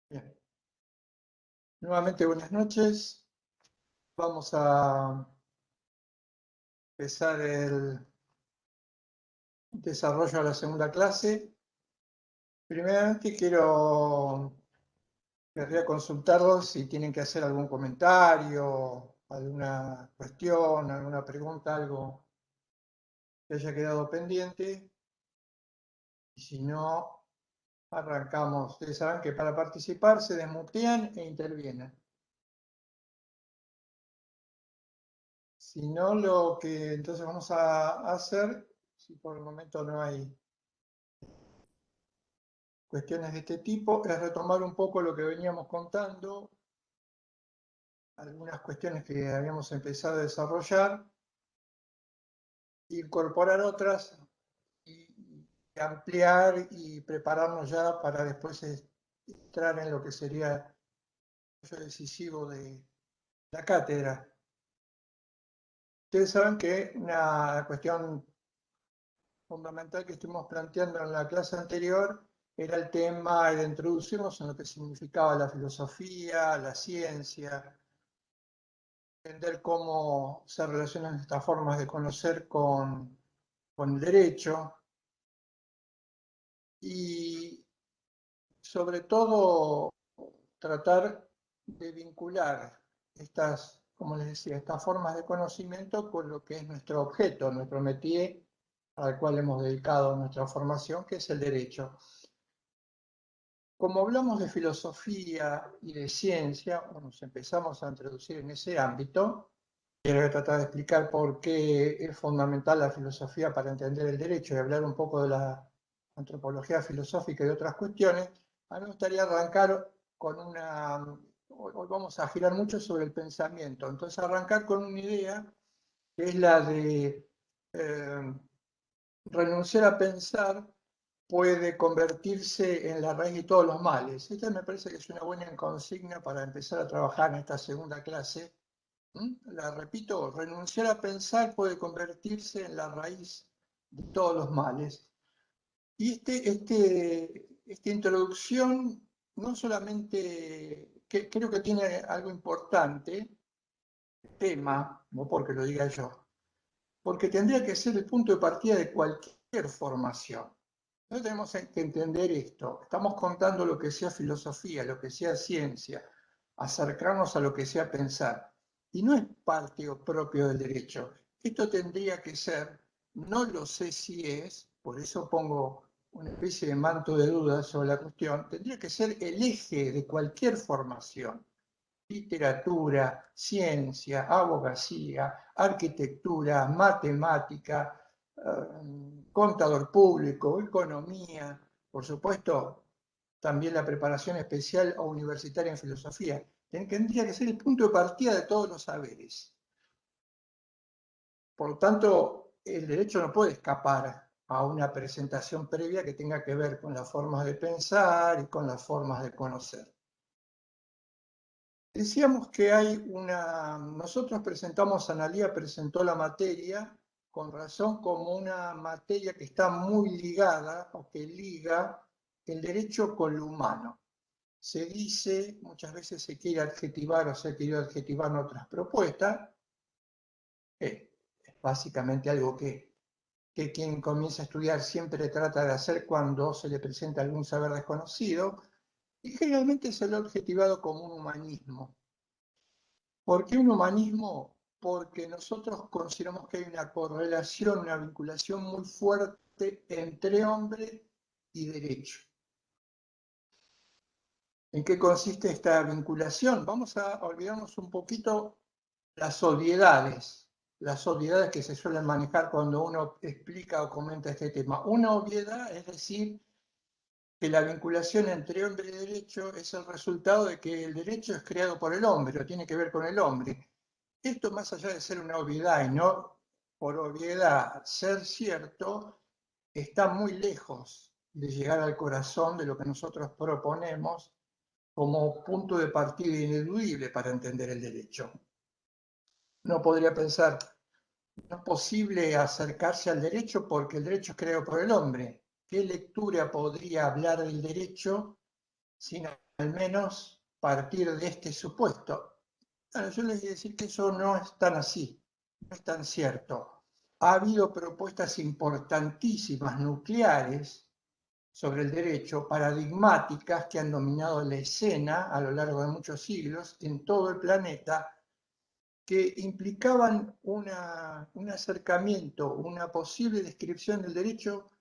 Bien. Nuevamente buenas noches. Vamos a empezar el desarrollo de la segunda clase. Primeramente querría consultarlos si tienen que hacer algún comentario, alguna cuestión, alguna pregunta, algo que haya quedado pendiente. Y si no, arrancamos. Ustedes saben que para participar se desmutean e intervienen. Si no, lo que entonces vamos a hacer, si por el momento no hay cuestiones de este tipo, es retomar un poco lo que veníamos contando, algunas cuestiones que habíamos empezado a desarrollar, incorporar otras y ampliar y prepararnos ya para después entrar en lo que sería el decisivo de la cátedra. Ustedes saben que una cuestión fundamental que estuvimos planteando en la clase anterior era el tema de introducirnos en lo que significaba la filosofía, la ciencia, entender cómo se relacionan estas formas de conocer con el derecho y sobre todo tratar de vincular estas, como les decía, estas formas de conocimiento con lo que es nuestro objeto, nuestro métier al cual hemos dedicado nuestra formación, que es el derecho. Como hablamos de filosofía y de ciencia, o nos empezamos a introducir en ese ámbito, quiero tratar de explicar por qué es fundamental la filosofía para entender el derecho y hablar un poco de la antropología filosófica y de otras cuestiones. A mí me gustaría arrancar con una... Hoy vamos a girar mucho sobre el pensamiento, entonces arrancar con una idea que es la de renunciar a pensar puede convertirse en la raíz de todos los males. Esta me parece que es una buena consigna para empezar a trabajar en esta segunda clase. La repito, renunciar a pensar puede convertirse en la raíz de todos los males. Y esta introducción no solamente, creo que tiene algo importante, tema, no porque lo diga yo, porque tendría que ser el punto de partida de cualquier formación. No tenemos que entender esto. Estamos contando lo que sea filosofía, lo que sea ciencia, acercarnos a lo que sea pensar. Y no es parte o propio del derecho. Esto tendría que ser, no lo sé si es, por eso pongo una especie de manto de dudas sobre la cuestión, tendría que ser el eje de cualquier formación. Literatura, ciencia, abogacía, arquitectura, matemática, contador público, economía, por supuesto, también la preparación especial o universitaria en filosofía. Tendría que ser el punto de partida de todos los saberes. Por lo tanto, el derecho no puede escapar a una presentación previa que tenga que ver con las formas de pensar y con las formas de conocer. Decíamos que hay nosotros presentamos, Analía presentó la materia con razón como una materia que está muy ligada o que liga el derecho con lo humano. Se dice, muchas veces se quiere adjetivar o se ha querido adjetivar en otras propuestas, es básicamente algo que quien comienza a estudiar siempre trata de hacer cuando se le presenta algún saber desconocido, y generalmente se lo ha adjetivado como un humanismo. ¿Por qué un humanismo? Porque nosotros consideramos que hay una correlación, una vinculación muy fuerte entre hombre y derecho. ¿En qué consiste esta vinculación? Vamos a olvidarnos un poquito las obviedades que se suelen manejar cuando uno explica o comenta este tema. Una obviedad es decir que la vinculación entre hombre y derecho es el resultado de que el derecho es creado por el hombre o tiene que ver con el hombre. Esto, más allá de ser una obviedad y no por obviedad ser cierto, está muy lejos de llegar al corazón de lo que nosotros proponemos como punto de partida ineludible para entender el derecho. Uno podría pensar, no es posible acercarse al derecho porque el derecho es creado por el hombre. ¿Qué lectura podría hablar del derecho sin al menos partir de este supuesto. Bueno, yo les voy a decir que eso no es tan así, no es tan cierto. Ha habido propuestas importantísimas, nucleares, sobre el derecho, paradigmáticas que han dominado la escena a lo largo de muchos siglos en todo el planeta, que implicaban un acercamiento, una posible descripción del derecho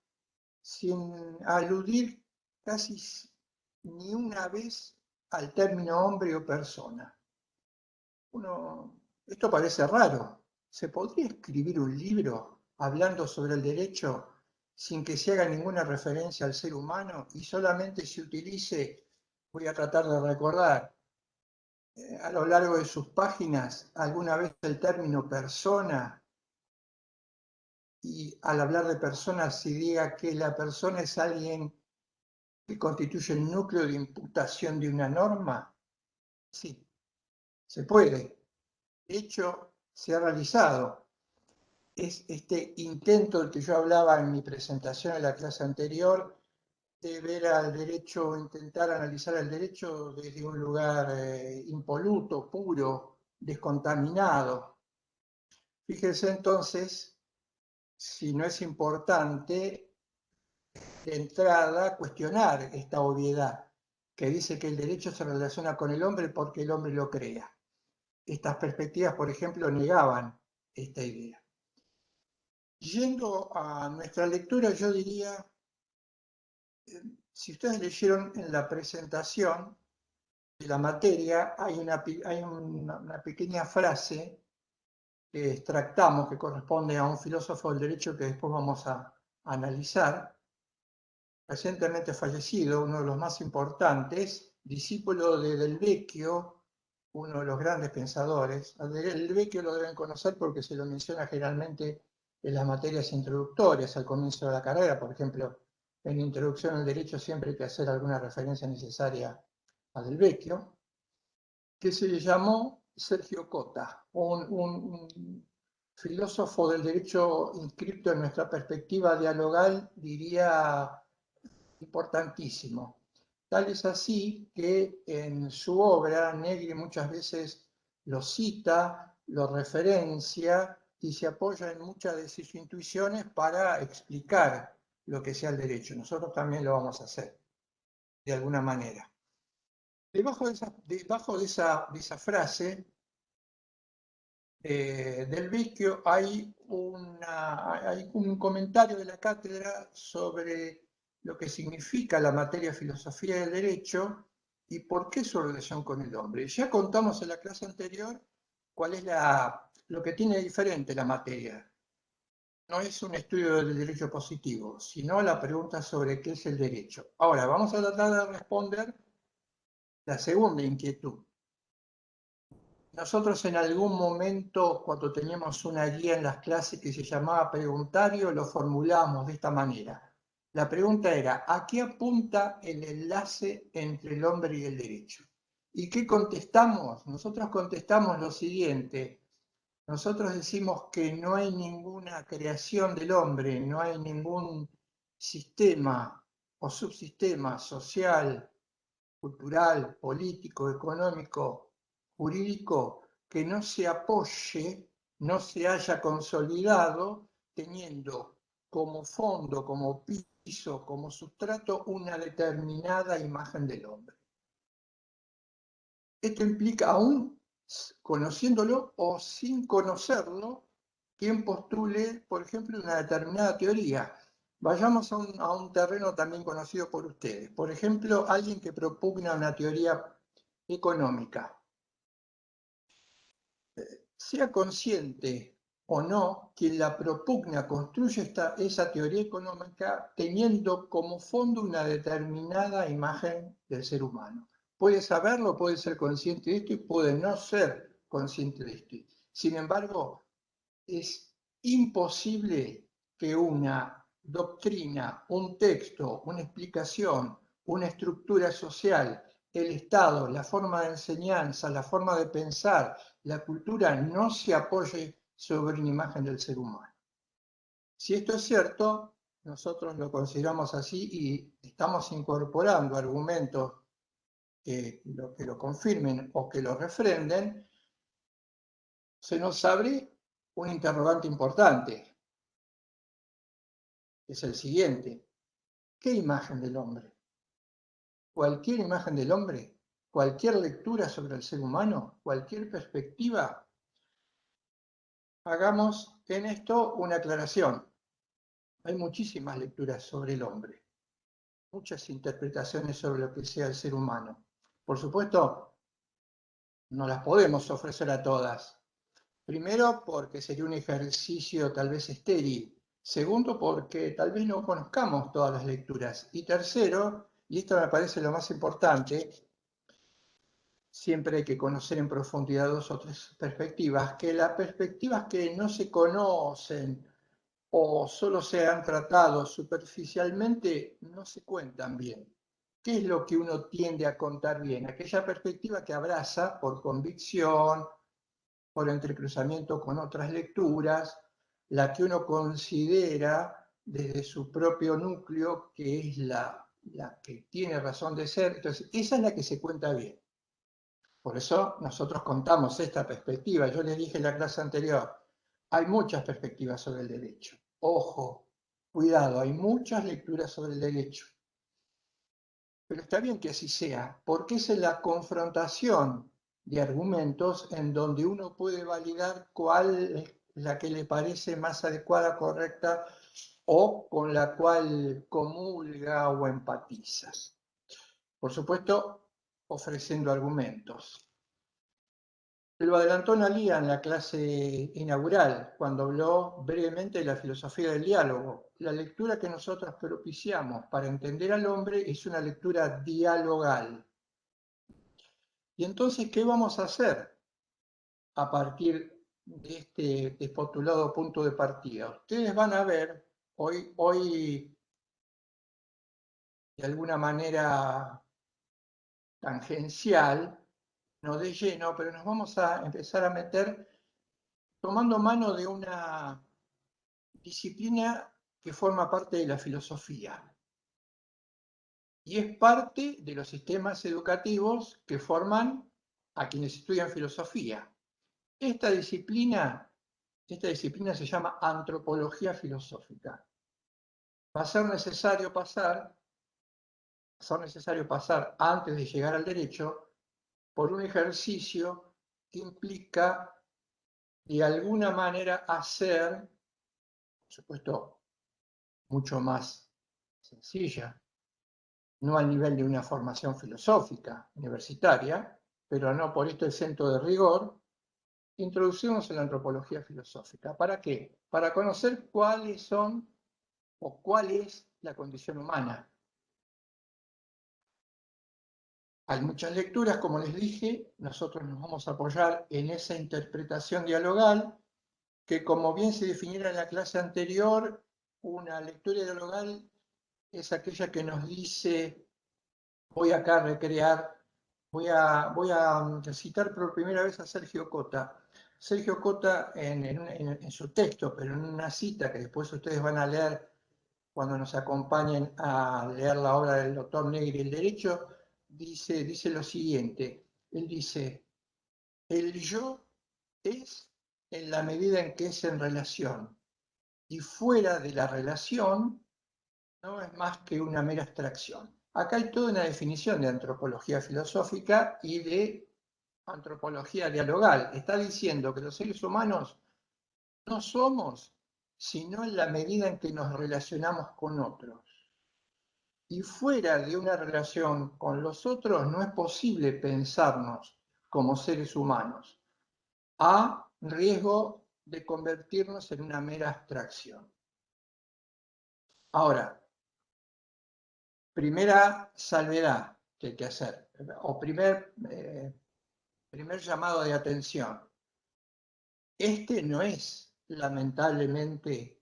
sin aludir casi ni una vez al término hombre o persona. Esto parece raro. ¿Se podría escribir un libro hablando sobre el derecho sin que se haga ninguna referencia al ser humano y solamente se utilice, voy a tratar de recordar, a lo largo de sus páginas alguna vez el término persona, y al hablar de persona se diga que la persona es alguien que constituye el núcleo de imputación de una norma? Sí, se puede. De hecho, se ha realizado. Es este intento del que yo hablaba en mi presentación en la clase anterior, de ver al derecho, intentar analizar el derecho desde un lugar impoluto, puro, descontaminado. Fíjense entonces si no es importante de entrada cuestionar esta obviedad que dice que el derecho se relaciona con el hombre porque el hombre lo crea. Estas perspectivas, por ejemplo, negaban esta idea. Yendo a nuestra lectura, yo diría, si ustedes leyeron en la presentación de la materia, hay una pequeña frase que extractamos, que corresponde a un filósofo del derecho que después vamos a analizar, recientemente fallecido, uno de los más importantes, discípulo de Del Vecchio, uno de los grandes pensadores. A Del Vecchio lo deben conocer porque se lo menciona generalmente en las materias introductorias al comienzo de la carrera. Por ejemplo, en Introducción al Derecho siempre hay que hacer alguna referencia necesaria a Del Vecchio, que se le llamó Sergio Cota, un filósofo del derecho inscripto en nuestra perspectiva dialogal, diría importantísimo. Tal es así que en su obra Negri muchas veces lo cita, lo referencia y se apoya en muchas de sus intuiciones para explicar lo que sea el derecho. Nosotros también lo vamos a hacer, de alguna manera. Debajo de esa frase del Vecchio hay un comentario de la cátedra sobre lo que significa la materia filosofía del derecho y por qué su relación con el hombre. Ya contamos en la clase anterior cuál es lo que tiene diferente la materia. No es un estudio del derecho positivo, sino la pregunta sobre qué es el derecho. Ahora, vamos a tratar de responder la segunda inquietud. Nosotros en algún momento, cuando teníamos una guía en las clases que se llamaba preguntario, lo formulábamos de esta manera. La pregunta era, ¿a qué apunta el enlace entre el hombre y el derecho? ¿Y qué contestamos? Nosotros contestamos lo siguiente. Nosotros decimos que no hay ninguna creación del hombre, no hay ningún sistema o subsistema social, cultural, político, económico, jurídico, que no se apoye, no se haya consolidado, teniendo como fondo, como piso, como sustrato, una determinada imagen del hombre. Esto implica, aún conociéndolo o sin conocerlo, quien postule, por ejemplo, una determinada teoría. Vayamos a un terreno también conocido por ustedes. Por ejemplo, alguien que propugna una teoría económica. Sea consciente o no, quien la propugna construye esa teoría económica teniendo como fondo una determinada imagen del ser humano. Puede saberlo, puede ser consciente de esto y puede no ser consciente de esto. Sin embargo, es imposible que una doctrina, un texto, una explicación, una estructura social, el Estado, la forma de enseñanza, la forma de pensar, la cultura no se apoye sobre una imagen del ser humano. Si esto es cierto, nosotros lo consideramos así y estamos incorporando argumentos que lo confirmen o que lo refrenden, se nos abre un interrogante importante, que es el siguiente. ¿Qué imagen del hombre? Cualquier imagen del hombre, cualquier lectura sobre el ser humano, cualquier perspectiva. Hagamos en esto una aclaración. Hay muchísimas lecturas sobre el hombre, muchas interpretaciones sobre lo que sea el ser humano. Por supuesto, no las podemos ofrecer a todas. Primero, porque sería un ejercicio tal vez estéril. Segundo, porque tal vez no conozcamos todas las lecturas. Y tercero, y esto me parece lo más importante, siempre hay que conocer en profundidad dos o tres perspectivas, que las perspectivas que no se conocen o solo se han tratado superficialmente no se cuentan bien. ¿Qué es lo que uno tiende a contar bien? Aquella perspectiva que abraza por convicción, por entrecruzamiento con otras lecturas, la que uno considera desde su propio núcleo que es la que tiene razón de ser. Entonces, esa es la que se cuenta bien. Por eso nosotros contamos esta perspectiva. Yo les dije en la clase anterior, hay muchas perspectivas sobre el derecho. Ojo, cuidado, hay muchas lecturas sobre el derecho. Pero está bien que así sea, porque es en la confrontación de argumentos en donde uno puede validar cuál es la que le parece más adecuada, correcta o con la cual comulga o empatiza. Por supuesto, ofreciendo argumentos. Lo adelantó Nalía en la clase inaugural, cuando habló brevemente de la filosofía del diálogo. La lectura que nosotros propiciamos para entender al hombre es una lectura dialogal. Y entonces, ¿qué vamos a hacer a partir de este despostulado punto de partida? Ustedes van a ver, hoy de alguna manera tangencial, no de lleno, pero nos vamos a empezar a meter tomando mano de una disciplina que forma parte de la filosofía y es parte de los sistemas educativos que forman a quienes estudian filosofía. Esta disciplina se llama antropología filosófica. Va a ser necesario pasar antes de llegar al derecho por un ejercicio que implica de alguna manera hacer, por supuesto, mucho más sencilla, no al nivel de una formación filosófica universitaria, pero no por esto exento de rigor, introducimos en la antropología filosófica. ¿Para qué? Para conocer cuáles son o cuál es la condición humana. Hay muchas lecturas, como les dije, nosotros nos vamos a apoyar en esa interpretación dialogal, que como bien se definiera en la clase anterior, una lectura dialogal es aquella que nos dice, voy acá a recrear, voy a citar por primera vez a Sergio Cota. Sergio Cota en su texto, pero en una cita que después ustedes van a leer cuando nos acompañen a leer la obra del doctor Negri, El Derecho, dice lo siguiente. Él dice, el yo es en la medida en que es en relación, y fuera de la relación no es más que una mera abstracción. Acá hay toda una definición de antropología filosófica y de antropología dialogal. Está diciendo que los seres humanos no somos sino en la medida en que nos relacionamos con otros. Y fuera de una relación con los otros no es posible pensarnos como seres humanos, a riesgo de convertirnos en una mera abstracción. Ahora, primera salvedad que hay que hacer, o primer llamado de atención. Este no es, lamentablemente,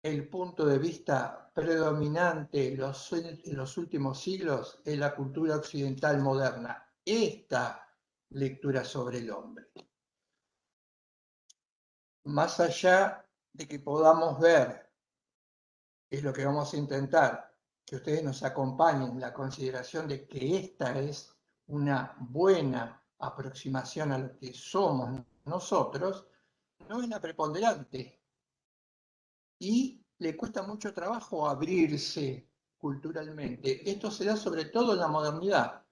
el punto de vista predominante en los últimos siglos en la cultura occidental moderna. Esta lectura sobre el hombre. Más allá de que podamos ver, es lo que vamos a intentar, que ustedes nos acompañen en la consideración de que esta es una buena aproximación a lo que somos nosotros, no es la preponderante. Y le cuesta mucho trabajo abrirse culturalmente. Esto se da sobre todo en la modernidad.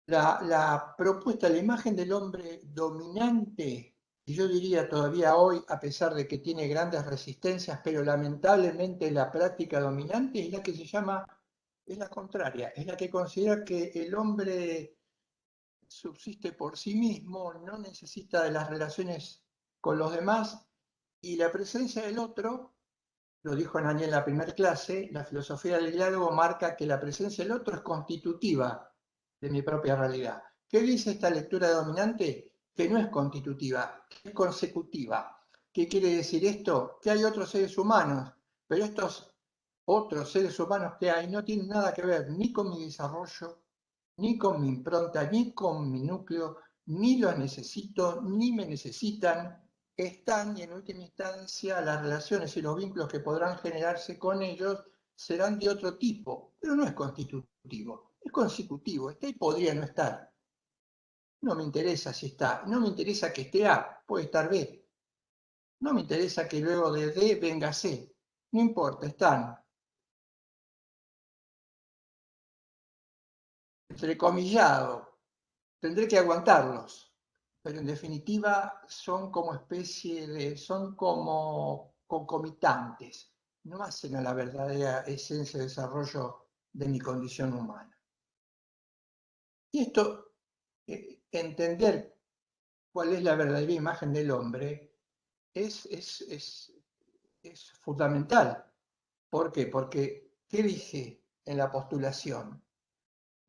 La propuesta, la imagen del hombre dominante, y yo diría todavía hoy, a pesar de que tiene grandes resistencias, pero lamentablemente la práctica dominante es la que se llama, es la contraria, es la que considera que el hombre subsiste por sí mismo, no necesita de las relaciones con los demás, y la presencia del otro, lo dijo Nani en la primera clase, la filosofía del diálogo marca que la presencia del otro es constitutiva de mi propia realidad. ¿Qué dice esta lectura dominante? Que no es constitutiva, que es consecutiva. ¿Qué quiere decir esto? Que hay otros seres humanos, pero estos otros seres humanos que hay no tienen nada que ver ni con mi desarrollo, ni con mi impronta, ni con mi núcleo, ni los necesito, ni me necesitan. Están, y en última instancia las relaciones y los vínculos que podrán generarse con ellos serán de otro tipo, pero no es constitutivo, es consecutivo, está y podría no estar. No me interesa si está, no me interesa que esté A, puede estar B. No me interesa que luego de D venga C, no importa, están. Entrecomillado, tendré que aguantarlos, pero en definitiva son como especie de, son como concomitantes, no hacen a la verdadera esencia de desarrollo de mi condición humana. Y esto, entender cuál es la verdadera imagen del hombre es fundamental. ¿Por qué? Porque, ¿qué dice en la postulación?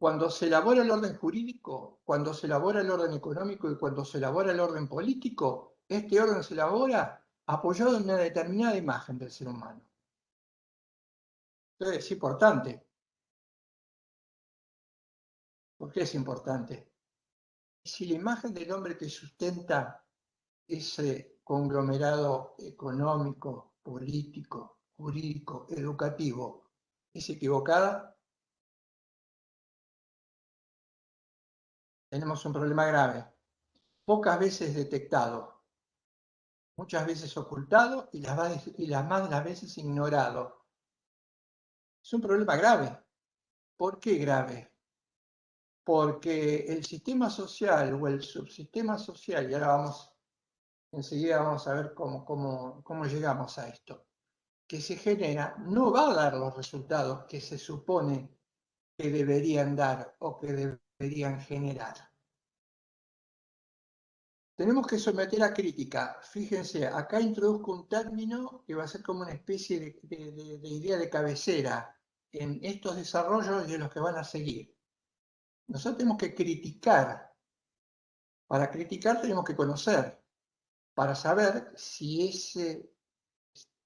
Cuando se elabora el orden jurídico, cuando se elabora el orden económico y cuando se elabora el orden político, este orden se elabora apoyado en una determinada imagen del ser humano. Entonces es importante. ¿Por qué es importante? Si la imagen del hombre que sustenta ese conglomerado económico, político, jurídico, educativo es equivocada, tenemos un problema grave, pocas veces detectado, muchas veces ocultado y las más de las veces ignorado. Es un problema grave. ¿Por qué grave? Porque el sistema social o el subsistema social, y ahora enseguida vamos a ver cómo llegamos a esto, que se genera, no va a dar los resultados que se supone que deberían dar o que deberían generar. Tenemos que someter a crítica. Fíjense, acá introduzco un término que va a ser como una especie de idea de cabecera en estos desarrollos y en los que van a seguir. Nosotros tenemos que criticar. Para criticar tenemos que conocer, para saber si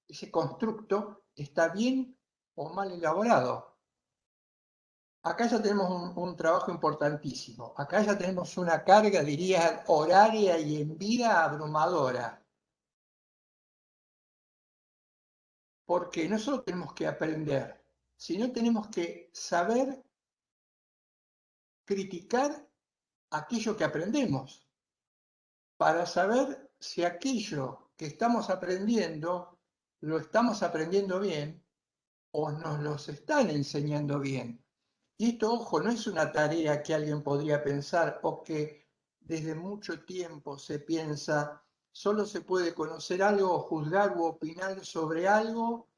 ese constructo está bien o mal elaborado. Acá ya tenemos un trabajo importantísimo. Acá ya tenemos una carga, diría, horaria y en vida abrumadora. Porque no solo tenemos que aprender, sino tenemos que saber criticar aquello que aprendemos, para saber si aquello que estamos aprendiendo lo estamos aprendiendo bien o nos los están enseñando bien. Y esto, ojo, no es una tarea que alguien podría pensar o que desde mucho tiempo se piensa, solo se puede conocer algo o juzgar u opinar sobre algo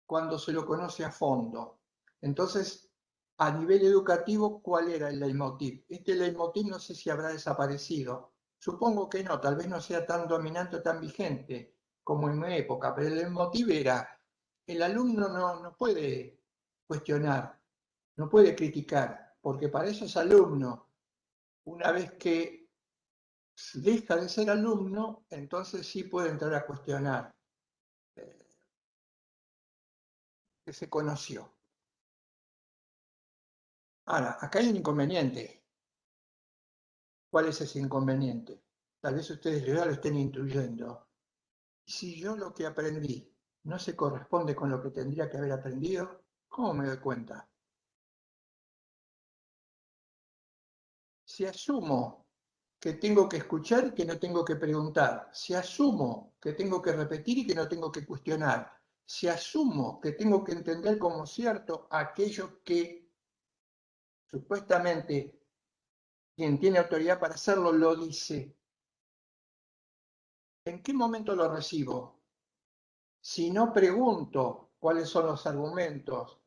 cuando se lo conoce a fondo. Entonces, a nivel educativo, ¿cuál era el leitmotiv? Este leitmotiv no sé si habrá desaparecido. Supongo que no, tal vez no sea tan dominante o tan vigente como en mi época, pero el leitmotiv era, el alumno no puede cuestionar, no puede criticar, porque para eso es alumno. Una vez que deja de ser alumno, entonces sí puede entrar a cuestionar que se conoció. Ahora, acá hay un inconveniente. ¿Cuál es ese inconveniente? Tal vez ustedes ya lo estén intuyendo. Si yo lo que aprendí no se corresponde con lo que tendría que haber aprendido, ¿cómo me doy cuenta? Si asumo que tengo que escuchar y que no tengo que preguntar, si asumo que tengo que repetir y que no tengo que cuestionar, si asumo que tengo que entender como cierto aquello que supuestamente quien tiene autoridad para hacerlo lo dice, ¿en qué momento lo recibo? Si no pregunto cuáles son los argumentos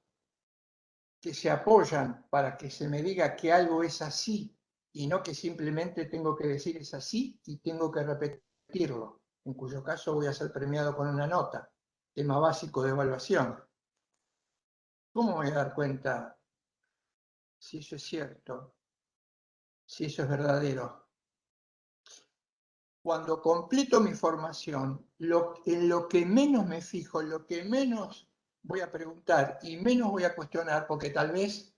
que se apoyan para que se me diga que algo es así y no que simplemente tengo que decir es así y tengo que repetirlo, en cuyo caso voy a ser premiado con una nota, tema básico de evaluación. ¿Cómo voy a dar cuenta si eso es cierto, si eso es verdadero? Cuando completo mi formación, en lo que menos me fijo, en lo que menos voy a preguntar y menos voy a cuestionar, porque tal vez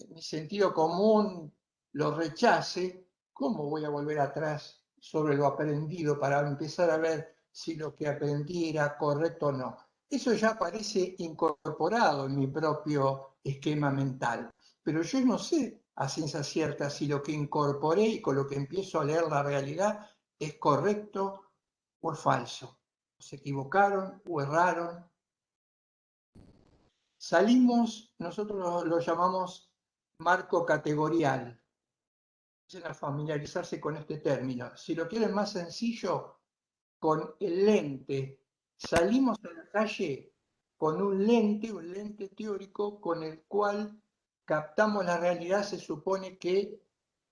mi sentido común lo rechace, ¿cómo voy a volver atrás sobre lo aprendido para empezar a ver si lo que aprendí era correcto o no? Eso ya aparece incorporado en mi propio esquema mental, pero yo no sé a ciencia cierta si lo que incorporé y con lo que empiezo a leer la realidad es correcto o es falso. ¿Se equivocaron o erraron? Salimos, nosotros lo llamamos marco categorial. A familiarizarse con este término. Si lo quieren más sencillo, con el lente. Salimos a la calle con un lente teórico con el cual captamos la realidad, se supone que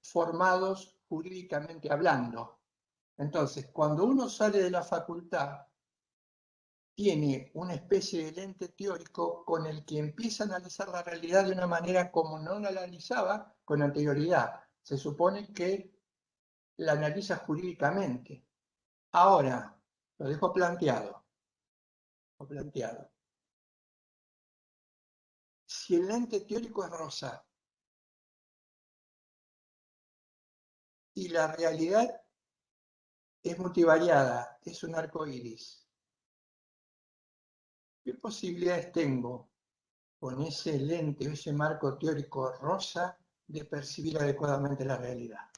formados jurídicamente hablando. Entonces, cuando uno sale de la facultad, tiene una especie de lente teórico con el que empieza a analizar la realidad de una manera como no la analizaba con anterioridad. Se supone que la analiza jurídicamente. Ahora, lo dejo planteado. Si el lente teórico es rosa y la realidad es multivariada, es un arco iris, ¿qué posibilidades tengo con ese lente o ese marco teórico rosa de percibir adecuadamente la realidad?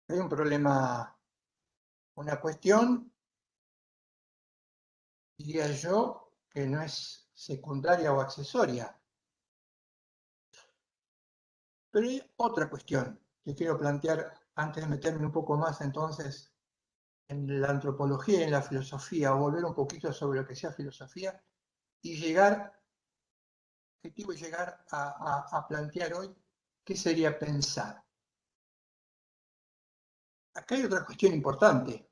Hay un problema, una cuestión, diría yo, que no es secundaria o accesoria. Pero hay otra cuestión que quiero plantear antes de meterme un poco más entonces en la antropología y en la filosofía, o volver un poquito sobre lo que sea filosofía, y llegar, objetivo es llegar a plantear hoy qué sería pensar. Acá hay otra cuestión importante.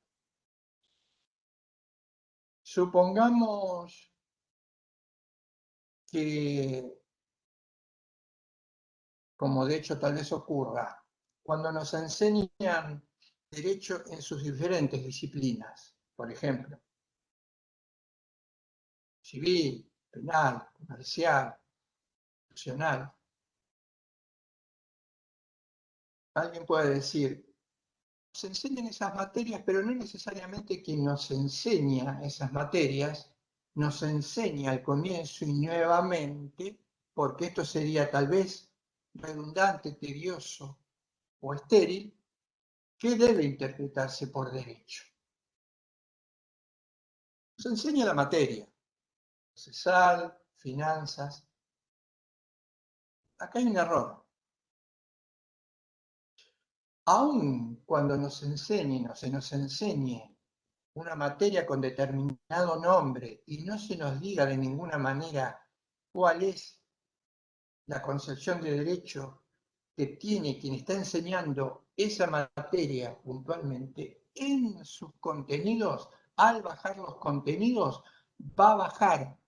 Supongamos que, como de hecho tal vez ocurra, cuando nos enseñan derecho en sus diferentes disciplinas, por ejemplo, civil, penal, comercial, nacional, alguien puede decir, se enseñan esas materias, pero no necesariamente quien nos enseña esas materias nos enseña al comienzo y nuevamente, porque esto sería tal vez redundante, tedioso o estéril, que debe interpretarse por derecho. Nos enseña la materia, procesal, finanzas. Acá hay un error. Aun cuando nos enseñen o se nos enseñe una materia con determinado nombre y no se nos diga de ninguna manera cuál es la concepción de derecho que tiene quien está enseñando esa materia puntualmente en sus contenidos, al bajar los contenidos, va a bajar,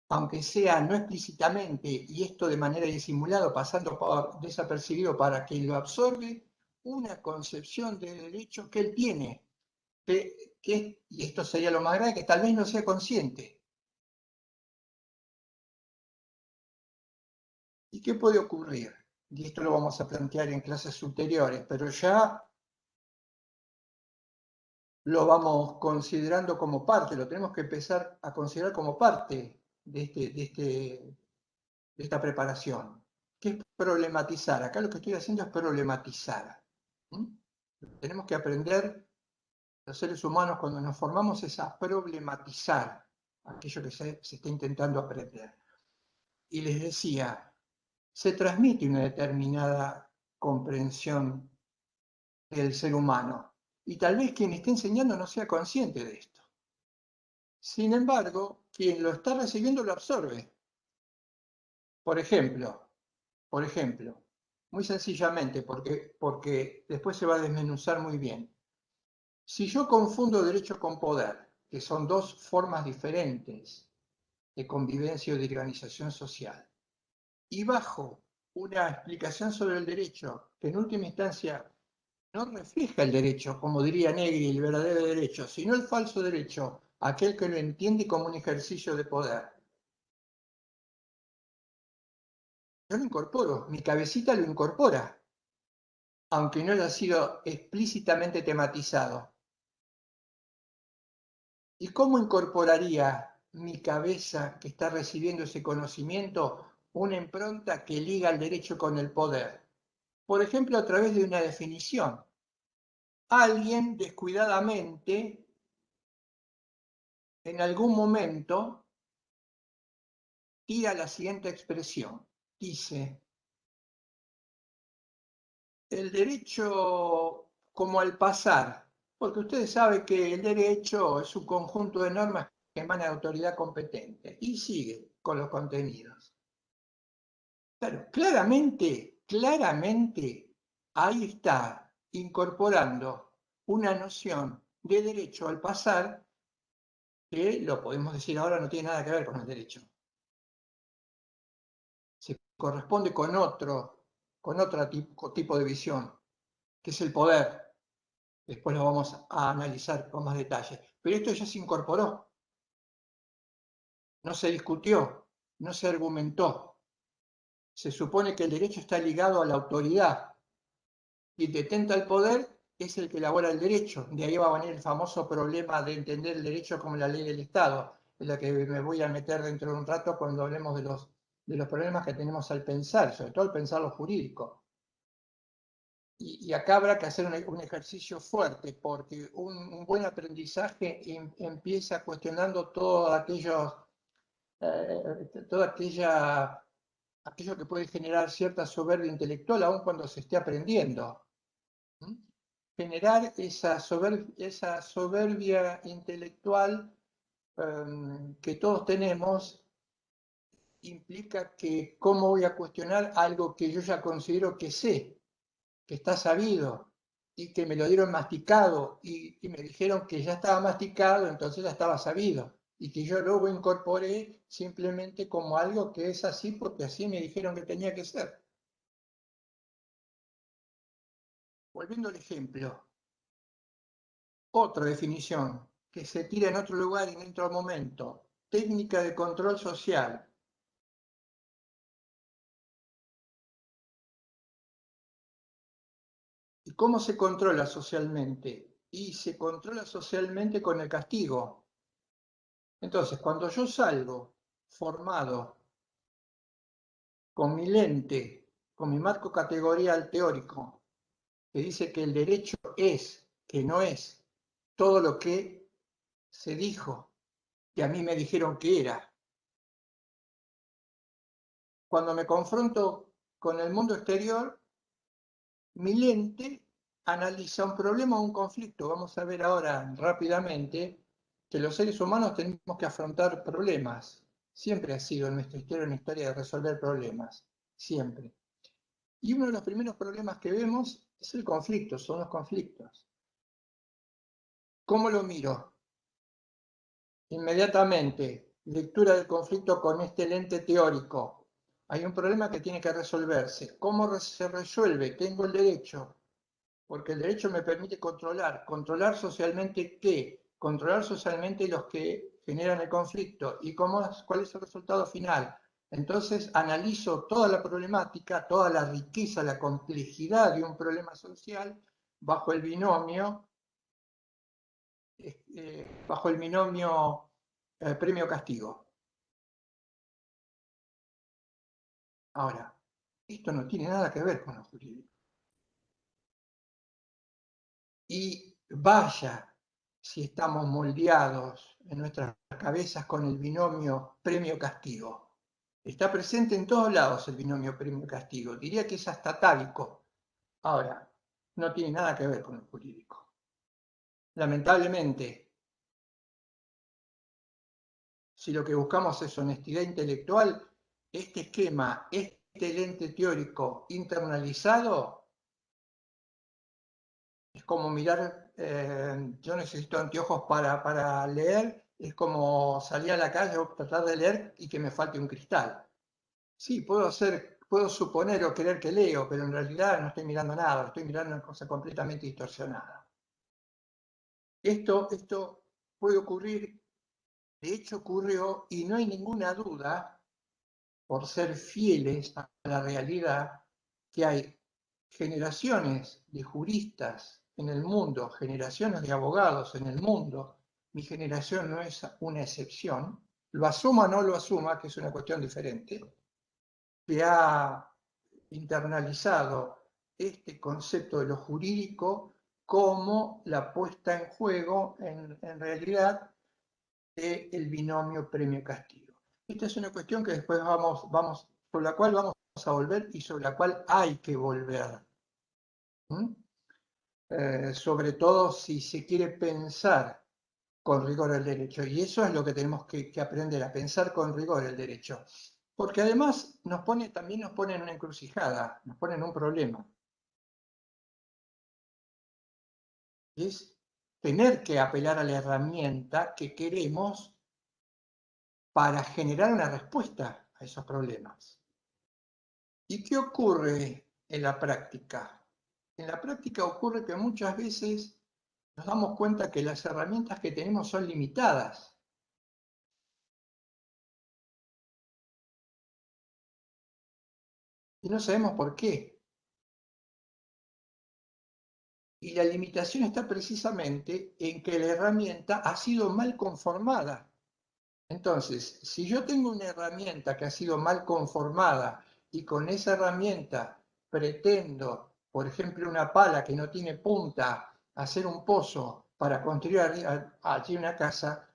aunque sea no explícitamente, y esto de manera disimulada, pasando por desapercibido para quien lo absorbe, una concepción de derecho que él tiene, y esto sería lo más grave, que tal vez no sea consciente. ¿Y qué puede ocurrir? Y esto lo vamos a plantear en clases ulteriores, pero ya lo vamos considerando como parte, lo tenemos que empezar a considerar como parte de esta preparación. ¿Qué es problematizar? Acá lo que estoy haciendo es problematizar. Tenemos que aprender, los seres humanos, cuando nos formamos, es a problematizar aquello que se está intentando aprender. Y les decía, se transmite una determinada comprensión del ser humano. Y tal vez quien esté enseñando no sea consciente de esto. Sin embargo, quien lo está recibiendo lo absorbe. Por ejemplo, muy sencillamente, porque después se va a desmenuzar muy bien. Si yo confundo derecho con poder, que son dos formas diferentes de convivencia o de organización social, y bajo una explicación sobre el derecho que en última instancia no refleja el derecho, como diría Negri, el verdadero derecho, sino el falso derecho, aquel que lo entiende como un ejercicio de poder. Yo lo incorporo, mi cabecita lo incorpora, aunque no haya sido explícitamente tematizado. ¿Y cómo incorporaría mi cabeza que está recibiendo ese conocimiento una impronta que liga el derecho con el poder? Por ejemplo, a través de una definición. Alguien descuidadamente, en algún momento, tira la siguiente expresión. Dice, el derecho como al pasar, porque ustedes saben que el derecho es un conjunto de normas que emana de autoridad competente, y sigue con los contenidos. Claro, claramente, ahí está incorporando una noción de derecho al pasar que, lo podemos decir ahora, no tiene nada que ver con el derecho. Se corresponde con otro tipo de visión, que es el poder. Después lo vamos a analizar con más detalle. Pero esto ya se incorporó, no se discutió, no se argumentó. Se supone que el derecho está ligado a la autoridad, y el que detenta el poder es el que elabora el derecho. De ahí va a venir el famoso problema de entender el derecho como la ley del Estado, en la que me voy a meter dentro de un rato cuando hablemos de los problemas que tenemos al pensar, sobre todo al pensar lo jurídico. Y acá habrá que hacer un ejercicio fuerte, porque un buen aprendizaje empieza cuestionando todo aquello que puede generar cierta soberbia intelectual, aun cuando se esté aprendiendo. Generar esa soberbia intelectual que todos tenemos implica que cómo voy a cuestionar algo que yo ya considero que sé, que está sabido y que me lo dieron masticado y me dijeron que ya estaba masticado, entonces ya estaba sabido y que yo luego incorporé simplemente como algo que es así porque así me dijeron que tenía que ser. Volviendo al ejemplo, otra definición que se tira en otro lugar y en otro momento, técnica de control social. ¿Y cómo se controla socialmente? Y se controla socialmente con el castigo. Entonces, cuando yo salgo formado con mi lente, con mi marco categorial teórico, que dice que el derecho es, que no es, todo lo que se dijo, que a mí me dijeron que era. Cuando me confronto con el mundo exterior, mi lente analiza un problema o un conflicto. Vamos a ver ahora rápidamente que los seres humanos tenemos que afrontar problemas. Siempre ha sido en nuestra historia una historia de resolver problemas. Siempre. Y uno de los primeros problemas que vemos es el conflicto, son los conflictos. ¿Cómo lo miro? Inmediatamente, lectura del conflicto con este lente teórico. Hay un problema que tiene que resolverse. ¿Cómo se resuelve? Tengo el derecho, porque el derecho me permite controlar. ¿Controlar socialmente qué? Controlar socialmente los que generan el conflicto. ¿Y cuál es el resultado final? Entonces analizo toda la problemática, toda la riqueza, la complejidad de un problema social bajo el binomio, premio-castigo. Ahora, Esto no tiene nada que ver con lo jurídico. Y vaya si estamos moldeados en nuestras cabezas con el binomio premio-castigo. Está presente en todos lados el binomio premio-castigo. Diría que es hasta atávico. Ahora, no tiene nada que ver con lo jurídico. Lamentablemente, si lo que buscamos es honestidad intelectual, este esquema, este lente teórico internalizado, es como mirar, yo necesito anteojos para leer, es como salir a la calle o tratar de leer y que me falte un cristal. Sí, puedo suponer o creer que leo, pero en realidad no estoy mirando nada, estoy mirando una cosa completamente distorsionada. Esto puede ocurrir, de hecho ocurrió, y no hay ninguna duda, por ser fieles a la realidad, que hay generaciones de juristas en el mundo, generaciones de abogados en el mundo. Mi generación no es una excepción, lo asuma o no lo asuma, que es una cuestión diferente, que ha internalizado este concepto de lo jurídico como la puesta en juego, en realidad, del binomio premio-castigo. Esta es una cuestión que después sobre la cual vamos a volver y sobre la cual hay que volver. Sobre todo si se quiere pensar con rigor el derecho. Y eso es lo que tenemos que aprender, a pensar con rigor el derecho. Porque además también nos pone en una encrucijada, nos pone en un problema. Es tener que apelar a la herramienta que queremos para generar una respuesta a esos problemas. ¿Y qué ocurre en la práctica? En la práctica ocurre que muchas veces nos damos cuenta que las herramientas que tenemos son limitadas. Y no sabemos por qué. Y la limitación está precisamente en que la herramienta ha sido mal conformada. Entonces, si yo tengo una herramienta que ha sido mal conformada y con esa herramienta pretendo, por ejemplo, una pala que no tiene punta, hacer un pozo para construir allí una casa,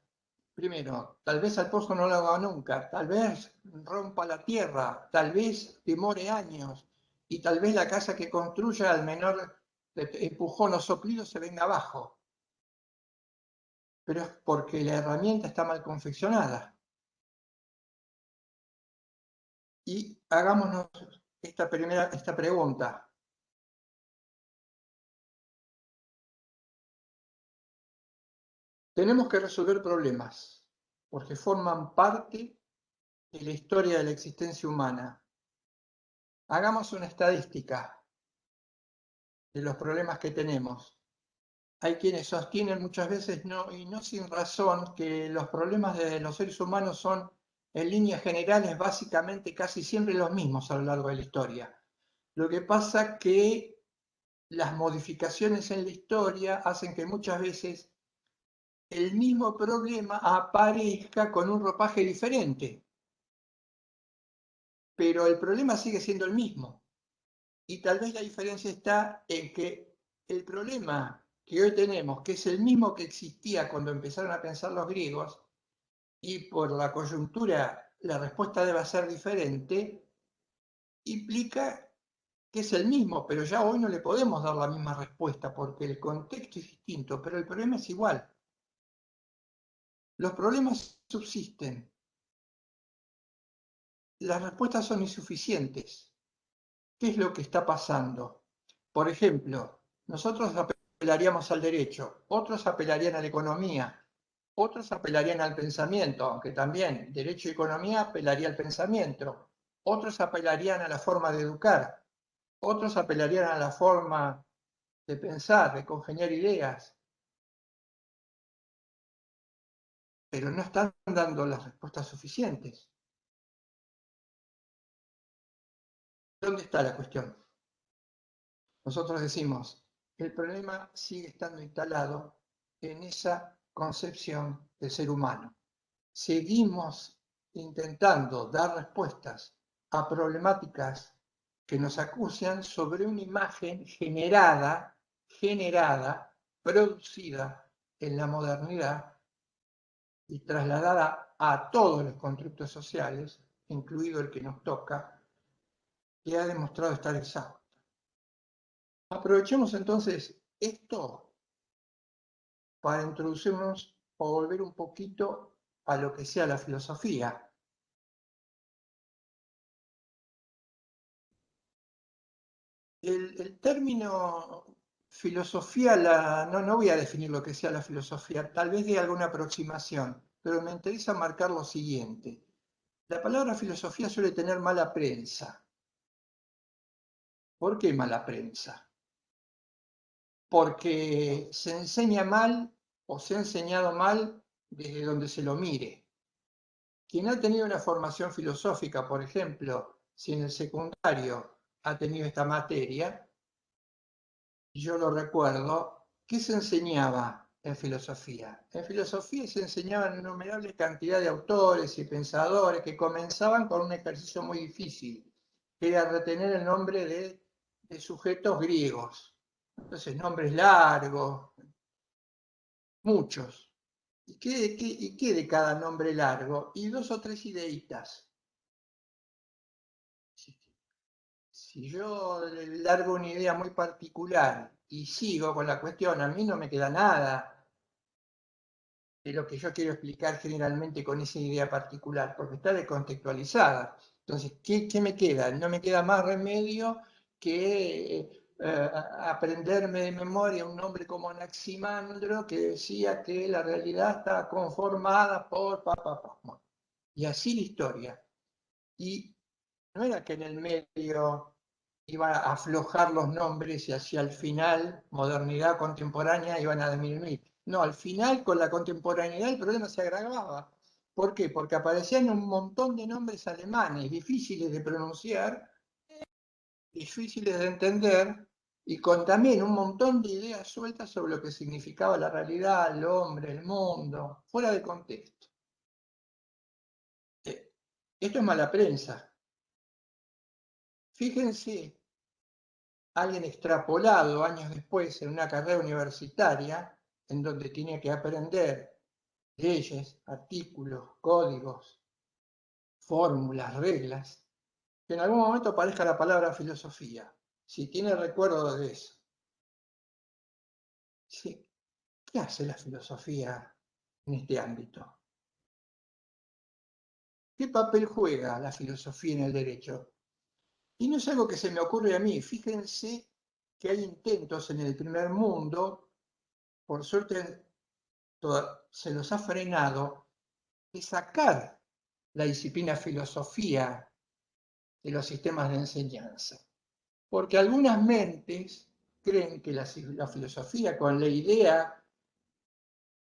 primero, tal vez al pozo no lo haga nunca, tal vez rompa la tierra, tal vez demore años y tal vez la casa que construya al menor empujón o soplido se venga abajo. Pero es porque la herramienta está mal confeccionada. Y hagámonos esta pregunta. Tenemos que resolver problemas porque forman parte de la historia de la existencia humana. Hagamos una estadística de los problemas que tenemos. Hay quienes sostienen muchas veces, y no sin razón, que los problemas de los seres humanos son, en líneas generales, básicamente casi siempre los mismos a lo largo de la historia. Lo que pasa que las modificaciones en la historia hacen que muchas veces el mismo problema aparezca con un ropaje diferente, pero el problema sigue siendo el mismo. Y tal vez la diferencia está en que el problema que hoy tenemos, que es el mismo que existía cuando empezaron a pensar los griegos, y por la coyuntura la respuesta debe ser diferente, implica que es el mismo, pero ya hoy no le podemos dar la misma respuesta porque el contexto es distinto, pero el problema es igual. Los problemas subsisten, las respuestas son insuficientes. ¿Qué es lo que está pasando? Por ejemplo, nosotros apelaríamos al derecho, otros apelarían a la economía, otros apelarían al pensamiento, aunque también derecho y economía apelaría al pensamiento, otros apelarían a la forma de educar, otros apelarían a la forma de pensar, de congeniar ideas, pero no están dando las respuestas suficientes. ¿Dónde está la cuestión? Nosotros decimos, el problema sigue estando instalado en esa concepción del ser humano. Seguimos intentando dar respuestas a problemáticas que nos acusan sobre una imagen generada, producida en la modernidad y trasladada a todos los constructos sociales, incluido el que nos toca, que ha demostrado estar exhausto. Aprovechemos entonces esto para introducirnos o volver un poquito a lo que sea la filosofía. El término filosofía, no voy a definir lo que sea la filosofía, tal vez de alguna aproximación, pero me interesa marcar lo siguiente. La palabra filosofía suele tener mala prensa. ¿Por qué mala prensa? Porque se enseña mal o se ha enseñado mal desde donde se lo mire. Quien ha tenido una formación filosófica, por ejemplo, si en el secundario ha tenido esta materia, yo lo recuerdo, ¿qué se enseñaba en filosofía? En filosofía se enseñaban innumerable cantidad de autores y pensadores que comenzaban con un ejercicio muy difícil, que era retener el nombre de sujetos griegos. Entonces, nombres largos, muchos. ¿Y qué de cada nombre largo? Y dos o tres ideitas. Si yo largo una idea muy particular y sigo con la cuestión, a mí no me queda nada de lo que yo quiero explicar generalmente con esa idea particular, porque está descontextualizada. Entonces, ¿qué me queda? No me queda más remedio que aprenderme de memoria un nombre como Anaximandro que decía que la realidad está conformada por y así la historia. Y no era que en el medio iba a aflojar los nombres y hacia el final, modernidad contemporánea, iban a disminuir. No, al final con la contemporaneidad el problema se agravaba. ¿Por qué? Porque aparecían un montón de nombres alemanes, difíciles de pronunciar, difíciles de entender, y con también un montón de ideas sueltas sobre lo que significaba la realidad, el hombre, el mundo, fuera de contexto. Esto es mala prensa. Fíjense, alguien extrapolado años después en una carrera universitaria, en donde tiene que aprender leyes, artículos, códigos, fórmulas, reglas, que en algún momento aparezca la palabra filosofía. Si tiene recuerdo de eso. Sí, ¿qué hace la filosofía en este ámbito? ¿Qué papel juega la filosofía en el derecho? Y no es algo que se me ocurre a mí. Fíjense que hay intentos en el primer mundo, por suerte se los ha frenado, de sacar la disciplina filosofía de los sistemas de enseñanza. Porque algunas mentes creen que la filosofía, con la idea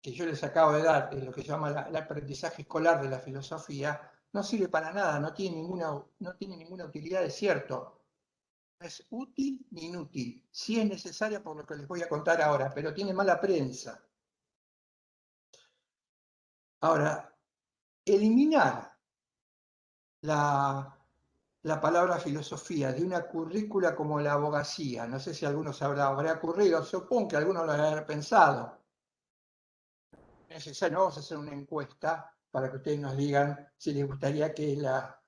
que yo les acabo de dar, de lo que se llama el aprendizaje escolar de la filosofía, no sirve para nada, no tiene ninguna utilidad, es cierto. No es útil ni inútil. Sí es necesaria por lo que les voy a contar ahora, pero tiene mala prensa. Ahora, eliminar la palabra filosofía de una currícula como la abogacía, no sé si a algunos habrá ocurrido, supongo que algunos lo habrán pensado. Necesario, vamos a hacer una encuesta para que ustedes nos digan si les gustaría que la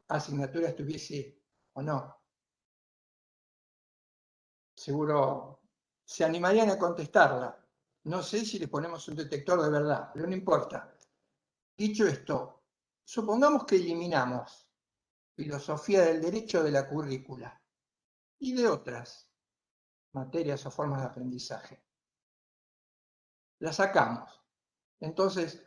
asignatura estuviese o no. Seguro se animarían a contestarla. No sé si les ponemos un detector de verdad, pero no importa. Dicho esto, supongamos que eliminamos filosofía del derecho de la currícula y de otras materias o formas de aprendizaje. La sacamos. Entonces,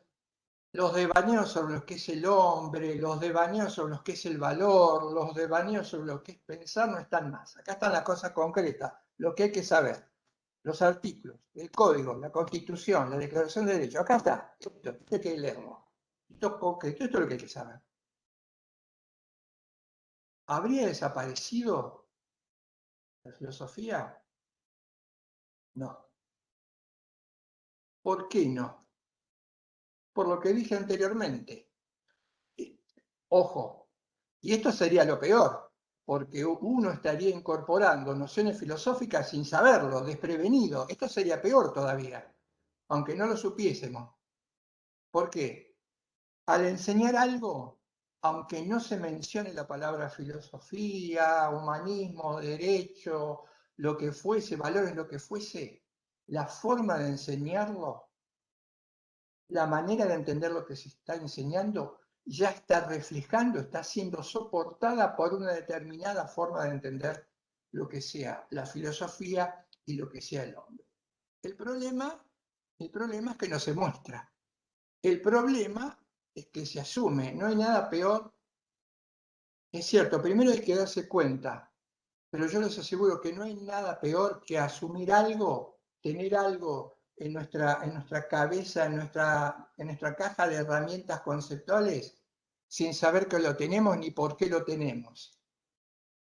los devaneos sobre lo que es el hombre, los devaneos sobre lo que es el valor, los devaneos sobre lo que es pensar no están más. Acá están las cosas concretas, lo que hay que saber. Los artículos, el código, la constitución, la declaración de derechos. Acá está. Esto hay que leerlo. Esto es concreto, esto es lo que hay que saber. ¿Habría desaparecido la filosofía? No. ¿Por qué no? Por lo que dije anteriormente. Ojo, y esto sería lo peor. porque uno estaría incorporando nociones filosóficas sin saberlo, desprevenido. Esto sería peor todavía, aunque no lo supiésemos. ¿Por qué? Al enseñar algo, aunque no se mencione la palabra filosofía, humanismo, derecho, lo que fuese, valores, lo que fuese, la forma de enseñarlo, la manera de entender lo que se está enseñando, ya está reflejando, está siendo soportada por una determinada forma de entender lo que sea la filosofía y lo que sea el hombre. El problema es que no se muestra. El problema es que se asume. No hay nada peor. Es cierto, primero hay que darse cuenta, pero yo les aseguro que no hay nada peor que asumir algo, tener algo en nuestra cabeza, en nuestra caja de herramientas conceptuales, sin saber que lo tenemos ni por qué lo tenemos.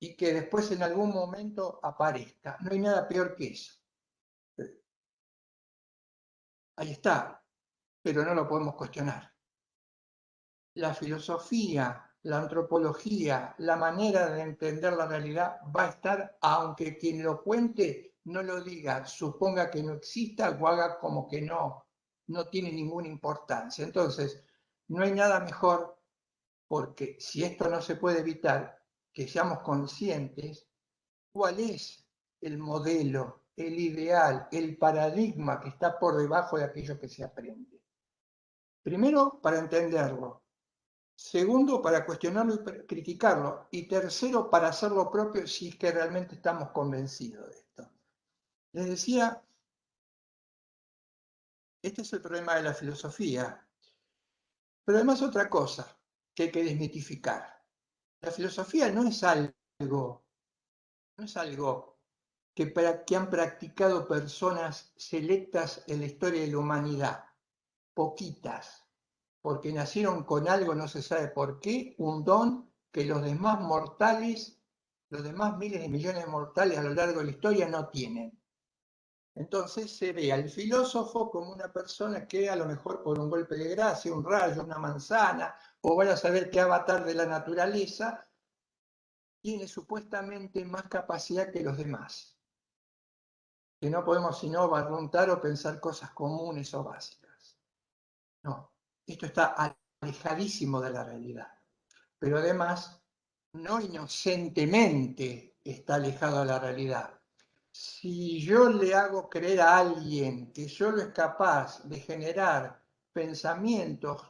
Y que después en algún momento aparezca. No hay nada peor que eso. Ahí está, pero no lo podemos cuestionar. La filosofía, la antropología, la manera de entender la realidad va a estar, aunque quien lo cuente no lo diga, suponga que no exista o haga como que no tiene ninguna importancia. Entonces, no hay nada mejor, porque si esto no se puede evitar, que seamos conscientes cuál es el modelo, el ideal, el paradigma que está por debajo de aquello que se aprende. Primero, para entenderlo. Segundo, para cuestionarlo y criticarlo. Y tercero, para hacer lo propio si es que realmente estamos convencidos de esto. Les decía, este es el problema de la filosofía. Pero además otra cosa que hay que desmitificar. La filosofía no es algo que han practicado personas selectas en la historia de la humanidad. Poquitas. Porque nacieron con algo, no se sabe por qué, un don que los demás mortales, los demás miles de millones de mortales a lo largo de la historia no tienen. Entonces se ve al filósofo como una persona que a lo mejor por un golpe de gracia, un rayo, una manzana, o vaya a saber qué avatar de la naturaleza, tiene supuestamente más capacidad que los demás. Que no podemos sino barruntar o pensar cosas comunes o básicas. No, esto está alejadísimo de la realidad. Pero además, no inocentemente está alejado de la realidad. Si yo le hago creer a alguien que solo es capaz de generar pensamientos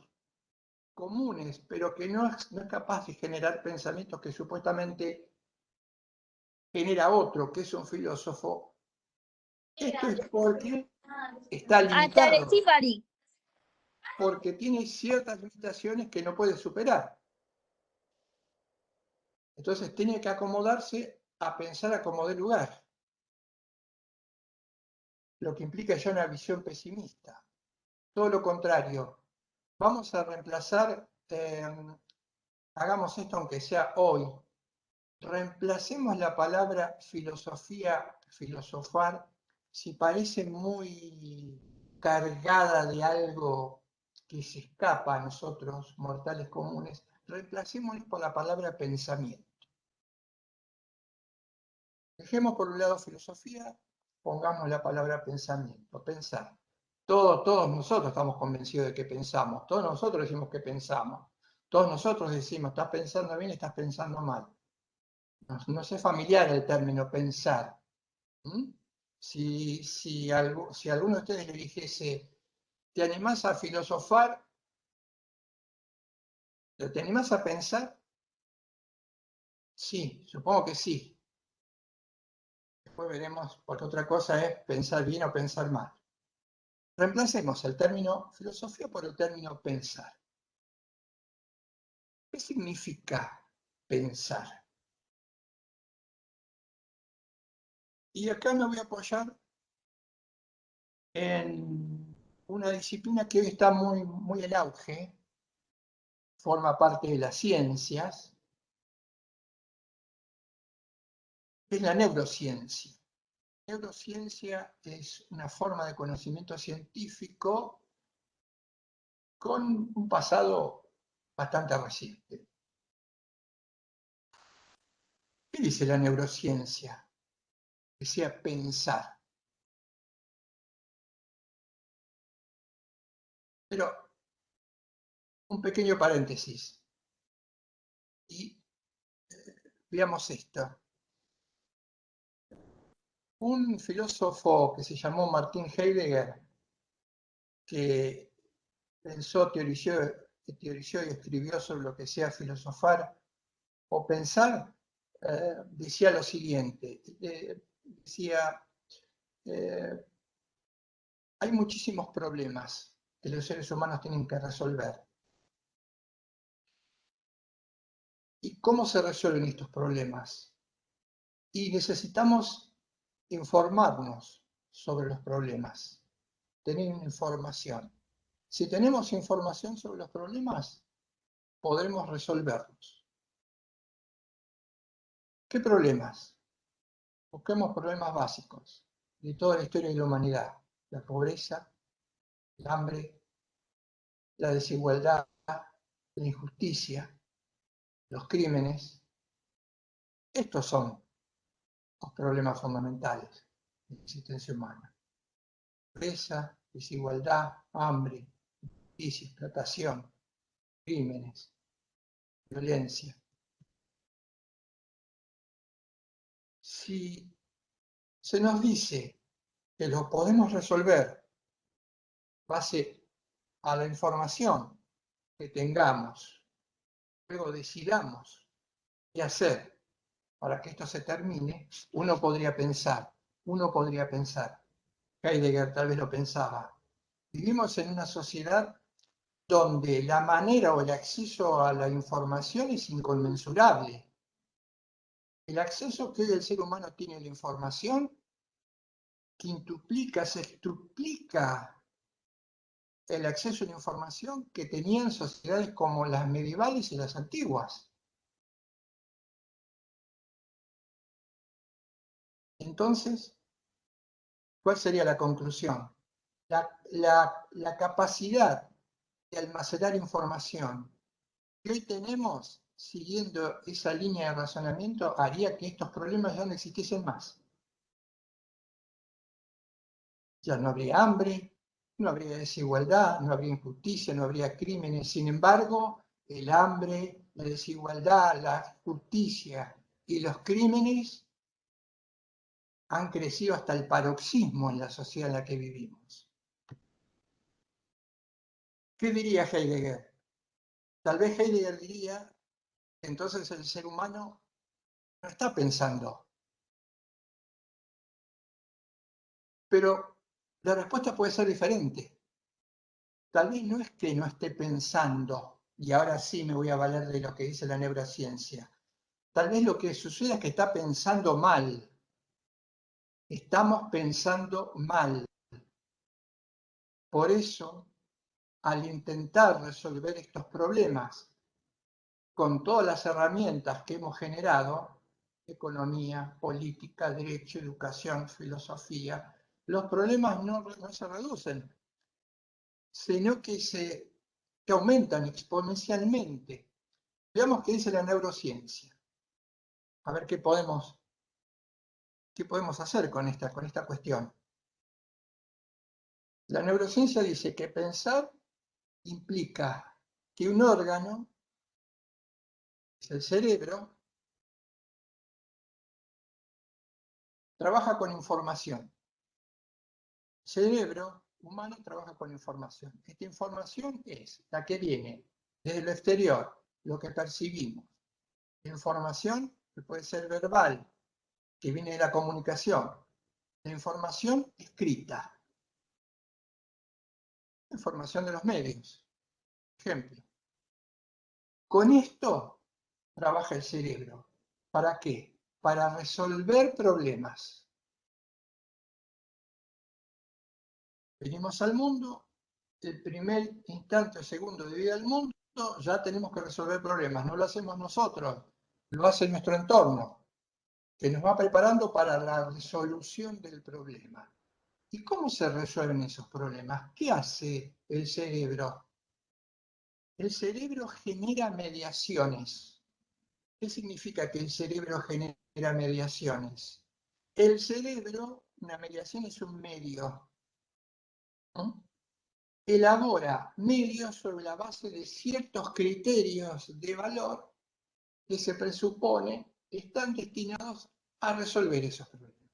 comunes, pero que no es capaz de generar pensamientos que supuestamente genera otro, que es un filósofo, esto es porque está limitado, porque tiene ciertas limitaciones que no puede superar. Entonces tiene que acomodarse a pensar a como dé lugar, lo que implica ya una visión pesimista. Todo lo contrario, vamos a reemplazar, hagamos esto aunque sea hoy, reemplacemos la palabra filosofía, filosofar, si parece muy cargada de algo que se escapa a nosotros, mortales comunes, reemplacémosla por la palabra pensamiento. Dejemos por un lado filosofía, pongamos la palabra pensamiento, pensar. Todos nosotros estamos convencidos de que pensamos, todos nosotros decimos que pensamos, todos nosotros decimos, estás pensando bien, estás pensando mal. No es familiar el término pensar. ¿Mm? Si alguno de ustedes le dijese, ¿te animás a filosofar? ¿Te animás a pensar? Sí, supongo que sí. Después veremos, porque otra cosa es pensar bien o pensar mal. Reemplacemos el término filosofía por el término pensar. ¿Qué significa pensar? Y acá me voy a apoyar en una disciplina que hoy está muy en auge, forma parte de las ciencias, es la neurociencia. Neurociencia es una forma de conocimiento científico con un pasado bastante reciente. ¿Qué dice la neurociencia? Que sea pensar. Pero un pequeño paréntesis. Y veamos esto. Un filósofo que se llamó Martin Heidegger, que pensó, teorizó y escribió sobre lo que sea filosofar o pensar, decía lo siguiente, decía, hay muchísimos problemas que los seres humanos tienen que resolver. ¿Y cómo se resuelven estos problemas? Y necesitamos informarnos sobre los problemas, tener información. Si tenemos información sobre los problemas, podremos resolverlos. ¿Qué problemas? Busquemos problemas básicos de toda la historia de la humanidad. La pobreza, el hambre, la desigualdad, la injusticia, los crímenes. Estos son los problemas fundamentales de la existencia humana. Pobreza, desigualdad, hambre, injusticia, explotación, crímenes, violencia. Si se nos dice que lo podemos resolver base a la información que tengamos, luego decidamos qué hacer para que esto se termine, uno podría pensar, Heidegger tal vez lo pensaba, vivimos en una sociedad donde la manera o el acceso a la información es inconmensurable. El acceso que hoy el ser humano tiene a la información quintuplica, sextuplica el acceso a la información que tenían sociedades como las medievales y las antiguas. Entonces, ¿cuál sería la conclusión? La capacidad de almacenar información que hoy tenemos, siguiendo esa línea de razonamiento, haría que estos problemas ya no existiesen más. Ya no habría hambre, no habría desigualdad, no habría injusticia, no habría crímenes. Sin embargo, el hambre, la desigualdad, la justicia y los crímenes han crecido hasta el paroxismo en la sociedad en la que vivimos. ¿Qué diría Heidegger? Tal vez Heidegger diría que entonces el ser humano no está pensando. Pero la respuesta puede ser diferente. Tal vez no es que no esté pensando, y ahora sí me voy a valer de lo que dice la neurociencia. Tal vez lo que sucede es que está pensando mal. Estamos pensando mal. Por eso, al intentar resolver estos problemas con todas las herramientas que hemos generado, economía, política, derecho, educación, filosofía, los problemas no se reducen, sino que aumentan exponencialmente. Veamos qué dice la neurociencia. A ver qué podemos hacer con esta cuestión. La neurociencia dice que pensar implica que un órgano, es el cerebro, trabaja con información. El cerebro humano trabaja con información. Esta información es la que viene desde lo exterior, lo que percibimos. Información que puede ser verbal, que viene de la comunicación. La información escrita. Información de los medios. Ejemplo. Con esto trabaja el cerebro. ¿Para qué? Para resolver problemas. Venimos al mundo, el primer instante o segundo de vida del mundo, ya tenemos que resolver problemas. No lo hacemos nosotros, lo hace nuestro entorno, que nos va preparando para la resolución del problema. ¿Y cómo se resuelven esos problemas? ¿Qué hace el cerebro? El cerebro genera mediaciones. ¿Qué significa que el cerebro genera mediaciones? El cerebro, una mediación es un medio, ¿no? Elabora medios sobre la base de ciertos criterios de valor que se presupone están destinados a resolver esos problemas.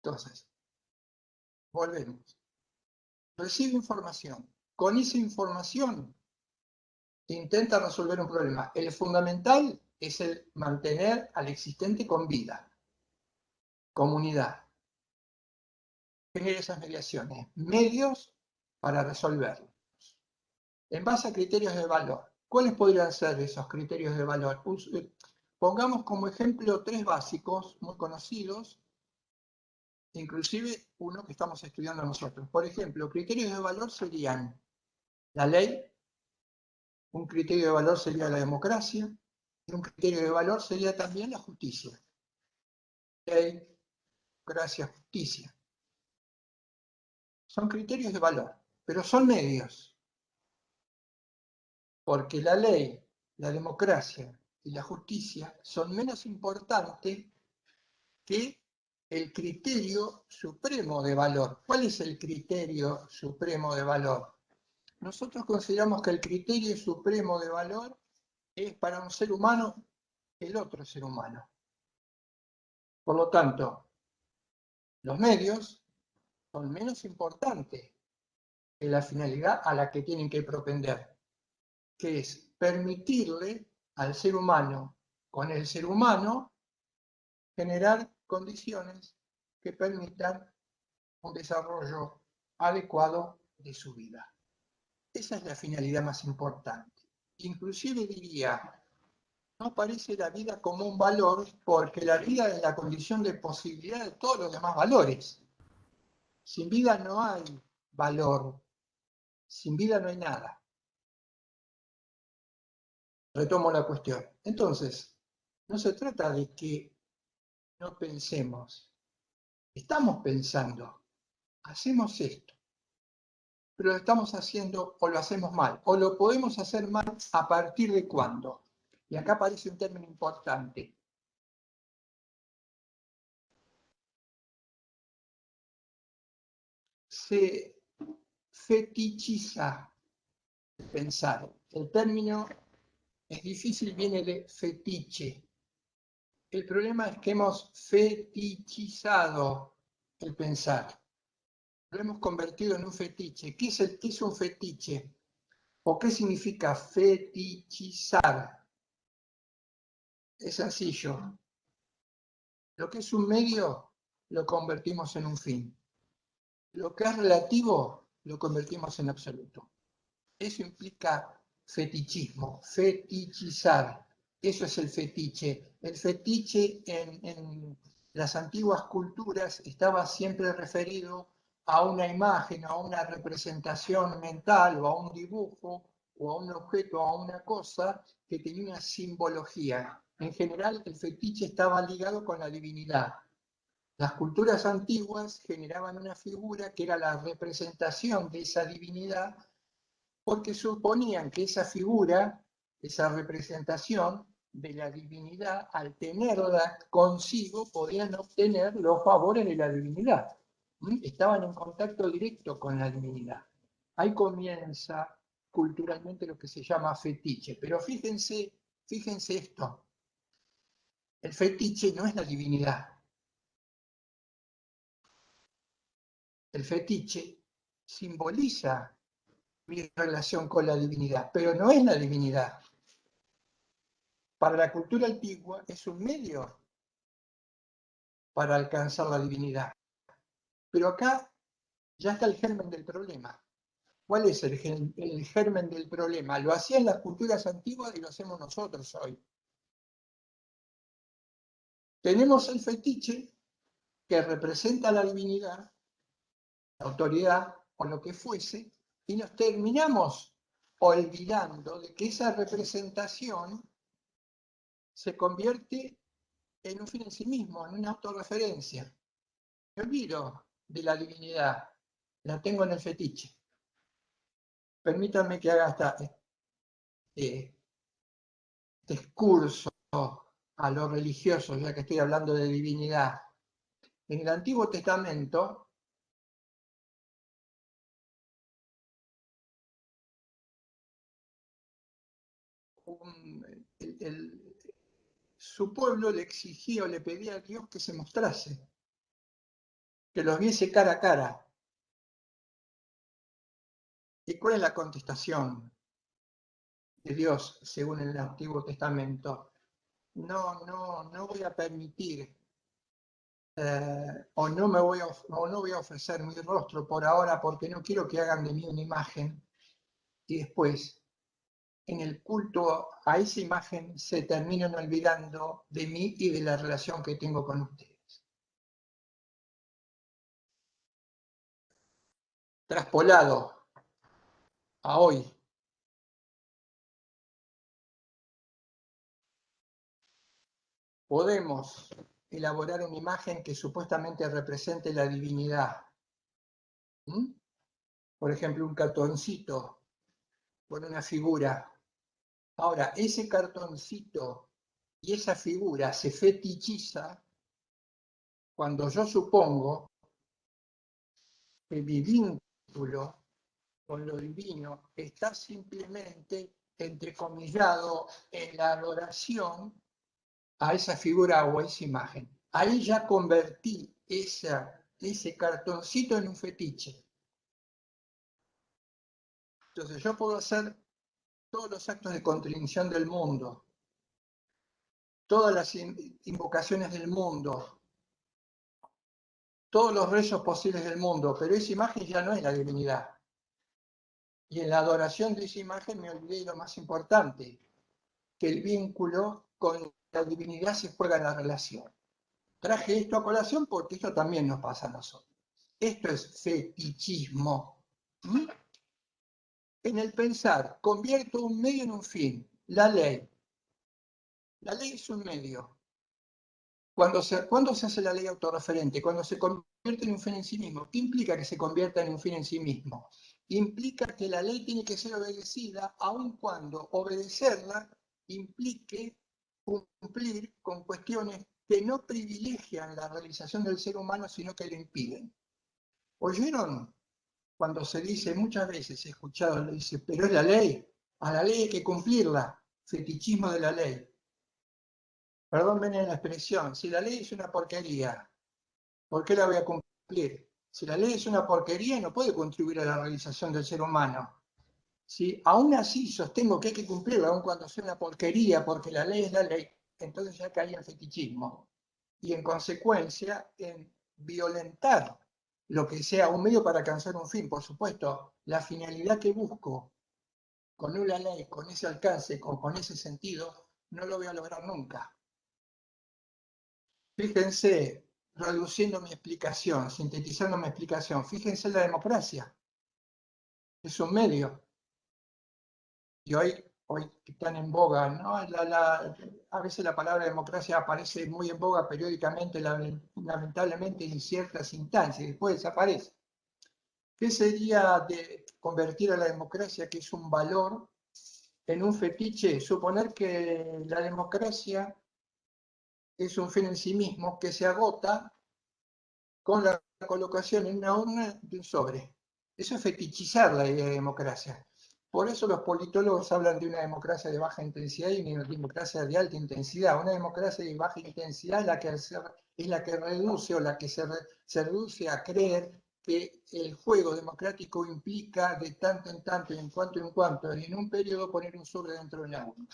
Entonces, volvemos. Recibe información. Con esa información intenta resolver un problema. El fundamental es el mantener al existente con vida, comunidad. Genera esas mediaciones, medios para resolverlos. En base a criterios de valor. ¿Cuáles podrían ser esos criterios de valor? Pongamos como ejemplo tres básicos muy conocidos, inclusive uno que estamos estudiando nosotros. Por ejemplo, criterios de valor serían la ley, un criterio de valor sería la democracia, y un criterio de valor sería también la justicia. Ley, democracia, justicia. Son criterios de valor, pero son medios. Porque la ley, la democracia y la justicia son menos importantes que el criterio supremo de valor. ¿Cuál es el criterio supremo de valor? Nosotros consideramos que el criterio supremo de valor es para un ser humano el otro ser humano. Por lo tanto, los medios son menos importantes que la finalidad a la que tienen que propender, que es permitirle al ser humano, con el ser humano, generar condiciones que permitan un desarrollo adecuado de su vida. Esa es la finalidad más importante. Inclusive diría, no aparece la vida como un valor porque la vida es la condición de posibilidad de todos los demás valores. Sin vida no hay valor, sin vida no hay nada. Retomo la cuestión. Entonces, no se trata de que no pensemos. Estamos pensando, hacemos esto, pero lo estamos haciendo o lo hacemos mal, o lo podemos hacer mal a partir de cuándo. Y acá aparece un término importante. Se fetichiza el pensar. El término es difícil, viene de fetiche. El problema es que hemos fetichizado el pensar. Lo hemos convertido en un fetiche. ¿Qué es un fetiche? ¿O qué significa fetichizar? Es sencillo. Lo que es un medio lo convertimos en un fin. Lo que es relativo lo convertimos en absoluto. Eso implica fetichismo, fetichizar. Eso es el fetiche. El fetiche en las antiguas culturas estaba siempre referido a una imagen, a una representación mental o a un dibujo o a un objeto o a una cosa que tenía una simbología. En general, el fetiche estaba ligado con la divinidad. Las culturas antiguas generaban una figura que era la representación de esa divinidad porque suponían que esa figura, esa representación de la divinidad, al tenerla consigo, podían obtener los favores de la divinidad. Estaban en contacto directo con la divinidad. Ahí comienza culturalmente lo que se llama fetiche. Pero fíjense esto, el fetiche no es la divinidad. El fetiche simboliza mi relación con la divinidad, pero no es la divinidad. Para la cultura antigua es un medio para alcanzar la divinidad. Pero acá ya está el germen del problema. ¿Cuál es el germen del problema? Lo hacían las culturas antiguas y lo hacemos nosotros hoy. Tenemos el fetiche que representa la divinidad, la autoridad o lo que fuese, y nos terminamos olvidando de que esa representación se convierte en un fin en sí mismo, en una autorreferencia. Me olvido de la divinidad, la tengo en el fetiche. Permítanme que haga discurso a lo religioso, ya que estoy hablando de divinidad. En el Antiguo Testamento, su pueblo le exigía o le pedía a Dios que se mostrase, que los viese cara a cara. ¿Y cuál es la contestación de Dios según el Antiguo Testamento? No voy a permitir o no voy a ofrecer mi rostro por ahora porque no quiero que hagan de mí una imagen y después en el culto a esa imagen se terminan olvidando de mí y de la relación que tengo con ustedes. Traspolado a hoy, podemos elaborar una imagen que supuestamente represente la divinidad. ¿Mm? Por ejemplo, un cartoncito con una figura. Ahora, ese cartoncito y esa figura se fetichiza cuando yo supongo que mi vínculo con lo divino está simplemente entrecomillado en la adoración a esa figura o a esa imagen. Ahí ya convertí ese cartoncito en un fetiche. Entonces yo puedo hacer todos los actos de contrición del mundo, todas las invocaciones del mundo, todos los rezos posibles del mundo, pero esa imagen ya no es la divinidad. Y en la adoración de esa imagen me olvidé de lo más importante, que el vínculo con la divinidad se juega en la relación. Traje esto a colación porque esto también nos pasa a nosotros. Esto es fetichismo. ¿Mm? En el pensar, convierto un medio en un fin. La ley. La ley es un medio. ¿Cuándo se hace la ley autorreferente? Cuando se convierte en un fin en sí mismo. ¿Qué implica que se convierta en un fin en sí mismo? Implica que la ley tiene que ser obedecida, aun cuando obedecerla implique cumplir con cuestiones que no privilegian la realización del ser humano, sino que lo impiden. ¿Oyeron? Cuando se dice, muchas veces he escuchado, le dice, pero es la ley, a la ley hay que cumplirla, fetichismo de la ley. Perdón, ven en la expresión, si la ley es una porquería, ¿por qué la voy a cumplir? Si la ley es una porquería, no puede contribuir a la realización del ser humano. Si aún así sostengo que hay que cumplirla, aun cuando sea una porquería, porque la ley es la ley, entonces ya caí en fetichismo. Y en consecuencia, en violentar lo que sea un medio para alcanzar un fin. Por supuesto, la finalidad que busco con una ley, con ese alcance, con ese sentido, no lo voy a lograr nunca. Fíjense, reduciendo mi explicación, sintetizando mi explicación, fíjense en la democracia. Es un medio. Y hoy están en boga, ¿no? A veces la palabra democracia aparece muy en boga periódicamente, lamentablemente en ciertas instancias, y después desaparece. ¿Qué sería de convertir a la democracia, que es un valor, en un fetiche? Suponer que la democracia es un fin en sí mismo que se agota con la colocación en una urna de un sobre. Eso es fetichizar la idea de democracia. Por eso los politólogos hablan de una democracia de baja intensidad y una democracia de alta intensidad. Una democracia de baja intensidad es la que reduce o la que se reduce a creer que el juego democrático implica de tanto en tanto, en cuanto, y en un periodo poner un sobre dentro de la urna.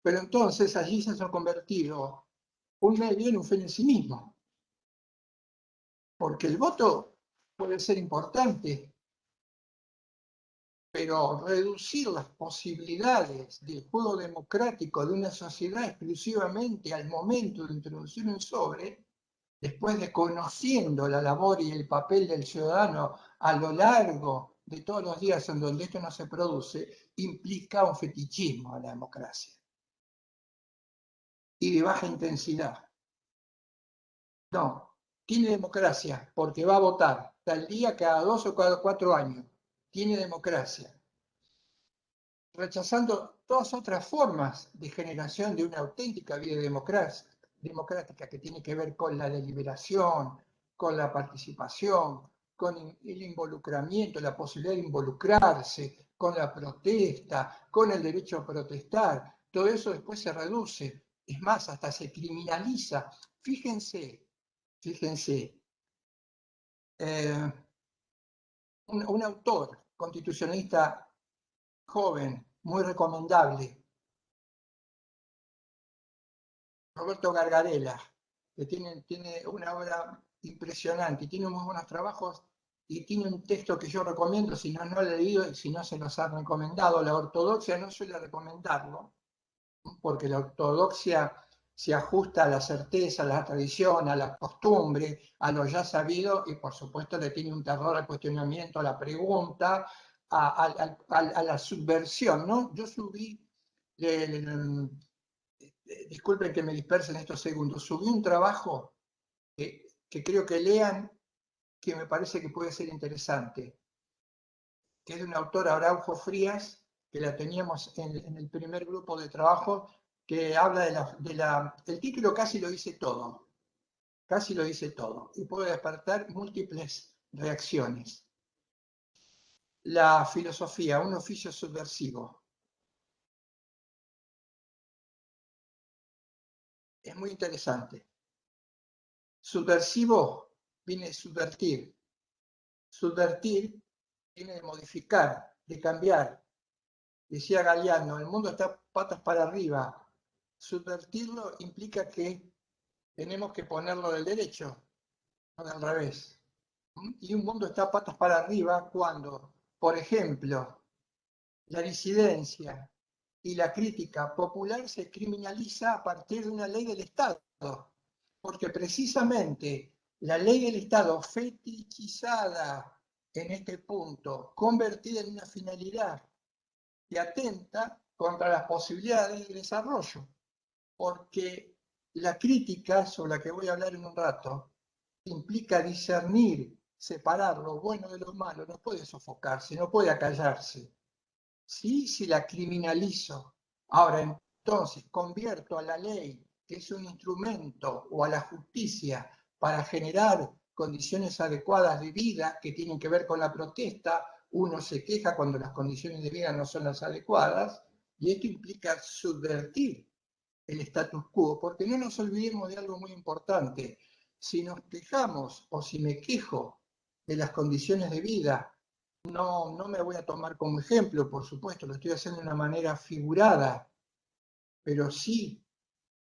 Pero entonces allí se ha convertido un medio en un fin en sí mismo. Porque el voto puede ser importante, pero reducir las posibilidades del juego democrático de una sociedad exclusivamente al momento de introducir un sobre, después de conociendo la labor y el papel del ciudadano a lo largo de todos los días en donde esto no se produce, implica un fetichismo a la democracia y de baja intensidad. No, tiene democracia porque va a votar tal día cada 2 o cada 4 años. Tiene democracia. rechazando todas otras formas de generación de una auténtica vida democrática que tiene que ver con la deliberación, con la participación, con el involucramiento, la posibilidad de involucrarse, con la protesta, con el derecho a protestar. Todo eso después se reduce, es más, hasta se criminaliza. Fíjense, un autor constitucionalista joven, muy recomendable, Roberto Gargarella, que tiene una obra impresionante y tiene muy buenos trabajos y tiene un texto que yo recomiendo, si no lo he leído y si no se los ha recomendado. La ortodoxia no suele recomendarlo, porque la ortodoxia se ajusta a la certeza, a la tradición, a la costumbre, a lo ya sabido, y por supuesto le tiene un terror al cuestionamiento, a la pregunta, a la subversión, ¿no? Yo subí, disculpen que me disperse en estos segundos, subí un trabajo que creo que lean, que me parece que puede ser interesante, que es de un autor, Araujo Frías, que la teníamos en el primer grupo de trabajo, que habla el título casi lo dice todo, y puede despertar múltiples reacciones. La filosofía, un oficio subversivo. Es muy interesante. Subversivo viene de subvertir. Subvertir viene de modificar, de cambiar. Decía Galeano, el mundo está patas para arriba. Subvertirlo implica que tenemos que ponerlo del derecho, no del revés. Y un mundo está patas para arriba cuando, por ejemplo, la disidencia y la crítica popular se criminaliza a partir de una ley del Estado, porque precisamente la ley del Estado fetichizada en este punto, convertida en una finalidad que atenta contra las posibilidades de desarrollo, porque la crítica, sobre la que voy a hablar en un rato, implica discernir, separar lo bueno de lo malo, no puede sofocarse, no puede acallarse. ¿Sí? Si la criminalizo, ahora entonces convierto a la ley, que es un instrumento, o a la justicia para generar condiciones adecuadas de vida que tienen que ver con la protesta, uno se queja cuando las condiciones de vida no son las adecuadas, y esto implica subvertir el status quo, porque no nos olvidemos de algo muy importante. Si nos quejamos o si me quejo de las condiciones de vida, no me voy a tomar como ejemplo, por supuesto, lo estoy haciendo de una manera figurada, pero sí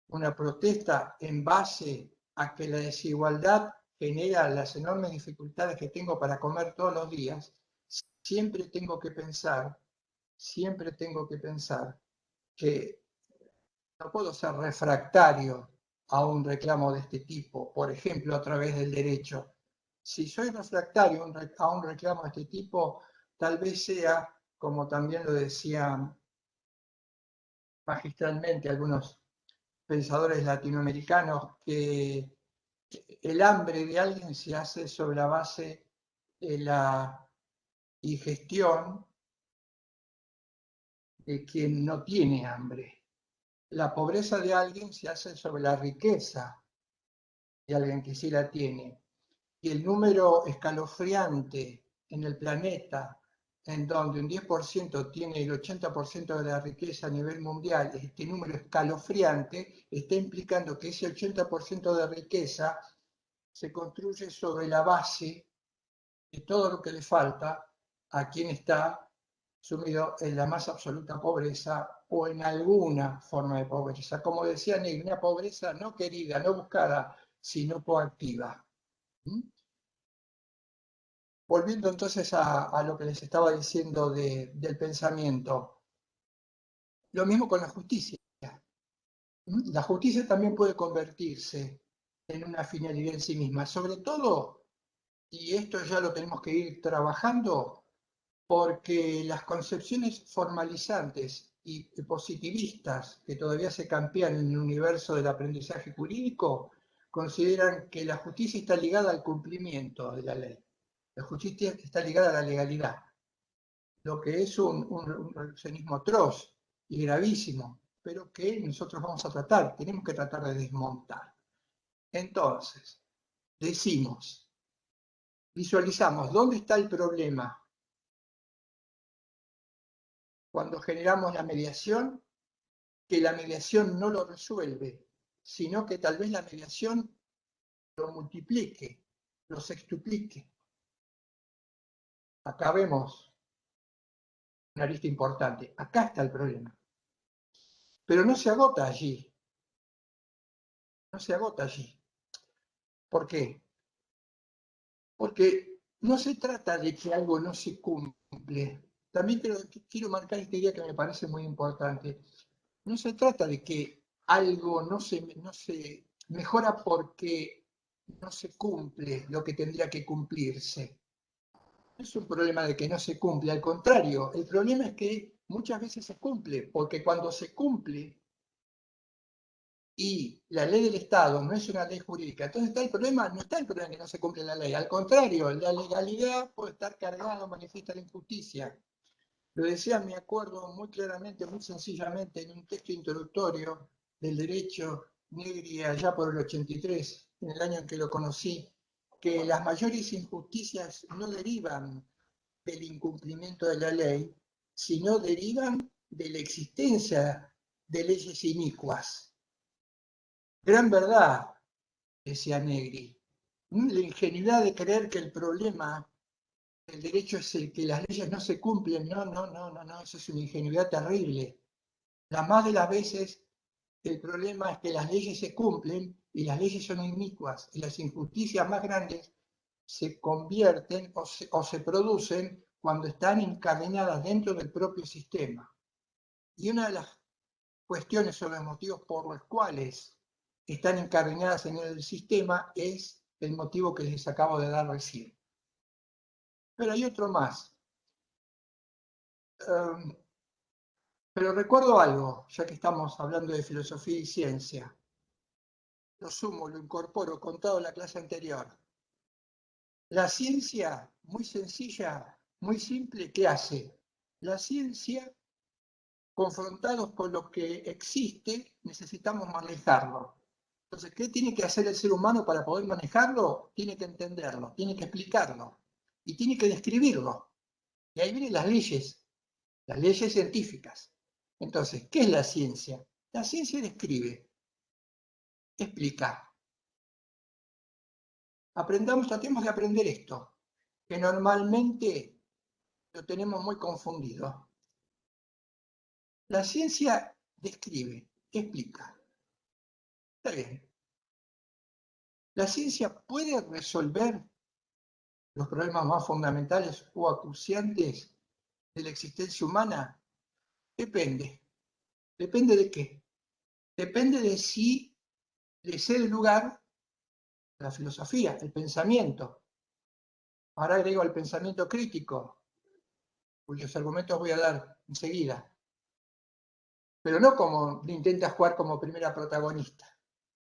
una protesta en base a que la desigualdad genera las enormes dificultades que tengo para comer todos los días, siempre tengo que pensar que no puedo ser refractario a un reclamo de este tipo, por ejemplo, a través del derecho. Si soy refractario a un reclamo de este tipo, tal vez sea, como también lo decían magistralmente algunos pensadores latinoamericanos, que el hambre de alguien se hace sobre la base de la digestión de quien no tiene hambre. La pobreza de alguien se hace sobre la riqueza de alguien que sí la tiene. Y el número escalofriante en el planeta, en donde un 10% tiene el 80% de la riqueza a nivel mundial, este número escalofriante está implicando que ese 80% de riqueza se construye sobre la base de todo lo que le falta a quien está sumido en la más absoluta pobreza o en alguna forma de pobreza. Como decía Ney, una pobreza no querida, no buscada, sino coactiva. Volviendo entonces a lo que les estaba diciendo del pensamiento, lo mismo con la justicia. La justicia también puede convertirse en una finalidad en sí misma, sobre todo, y esto ya lo tenemos que ir trabajando, porque las concepciones formalizantes y positivistas que todavía se campean en el universo del aprendizaje jurídico consideran que la justicia está ligada al cumplimiento de la ley. La justicia está ligada a la legalidad. lo que es un reduccionismo atroz y gravísimo, pero que nosotros vamos a tratar, tenemos que tratar de desmontar. Entonces, decimos, visualizamos dónde está el problema cuando generamos la mediación, que la mediación no lo resuelve, sino que tal vez la mediación lo multiplique, lo sextuplique. Acá vemos una lista importante. Acá está el problema. Pero no se agota allí. No se agota allí. ¿Por qué? Porque no se trata de que algo no se cumple. También quiero marcar esta idea que me parece muy importante. No se trata de que algo no se mejora porque no se cumple lo que tendría que cumplirse. No es un problema de que no se cumple, al contrario, el problema es que muchas veces se cumple, porque cuando se cumple y la ley del Estado no es una ley jurídica, entonces está el problema, no está el problema de que no se cumple la ley, al contrario, la legalidad puede estar cargada o manifiesta la injusticia. Lo decía, me acuerdo muy claramente, muy sencillamente, en un texto introductorio del derecho Negri allá por el 83, en el año en que lo conocí, que las mayores injusticias no derivan del incumplimiento de la ley, sino derivan de la existencia de leyes inicuas. Gran verdad, decía Negri. La ingenuidad de creer que el problema del derecho es el que las leyes no se cumplen. No, no, no, no, no, eso es una ingenuidad terrible. La más de las veces el problema es que las leyes se cumplen y las leyes son inicuas y las injusticias más grandes se convierten o se producen cuando están encadenadas dentro del propio sistema. Y una de las cuestiones o los motivos por los cuales están encadenadas en el sistema es el motivo que les acabo de dar recién. Pero hay otro más. Pero recuerdo algo, ya que estamos hablando de filosofía y ciencia. Lo sumo, lo incorporo, contado en la clase anterior. La ciencia, muy sencilla, muy simple, ¿qué hace? La ciencia, confrontados con lo que existe, necesitamos manejarlo. Entonces, ¿qué tiene que hacer el ser humano para poder manejarlo? Tiene que entenderlo, tiene que explicarlo y tiene que describirlo. Y ahí vienen las leyes científicas. Entonces, ¿qué es la ciencia? La ciencia describe, explica. Tratemos de aprender esto, que normalmente lo tenemos muy confundido. La ciencia describe, explica. Está bien. La ciencia puede resolver los problemas más fundamentales o acuciantes de la existencia humana. Depende. ¿Depende de qué? Depende de si le cede lugar a la filosofía, el pensamiento. Ahora agrego el pensamiento crítico, cuyos argumentos voy a dar enseguida. Pero no como intenta jugar como primera protagonista.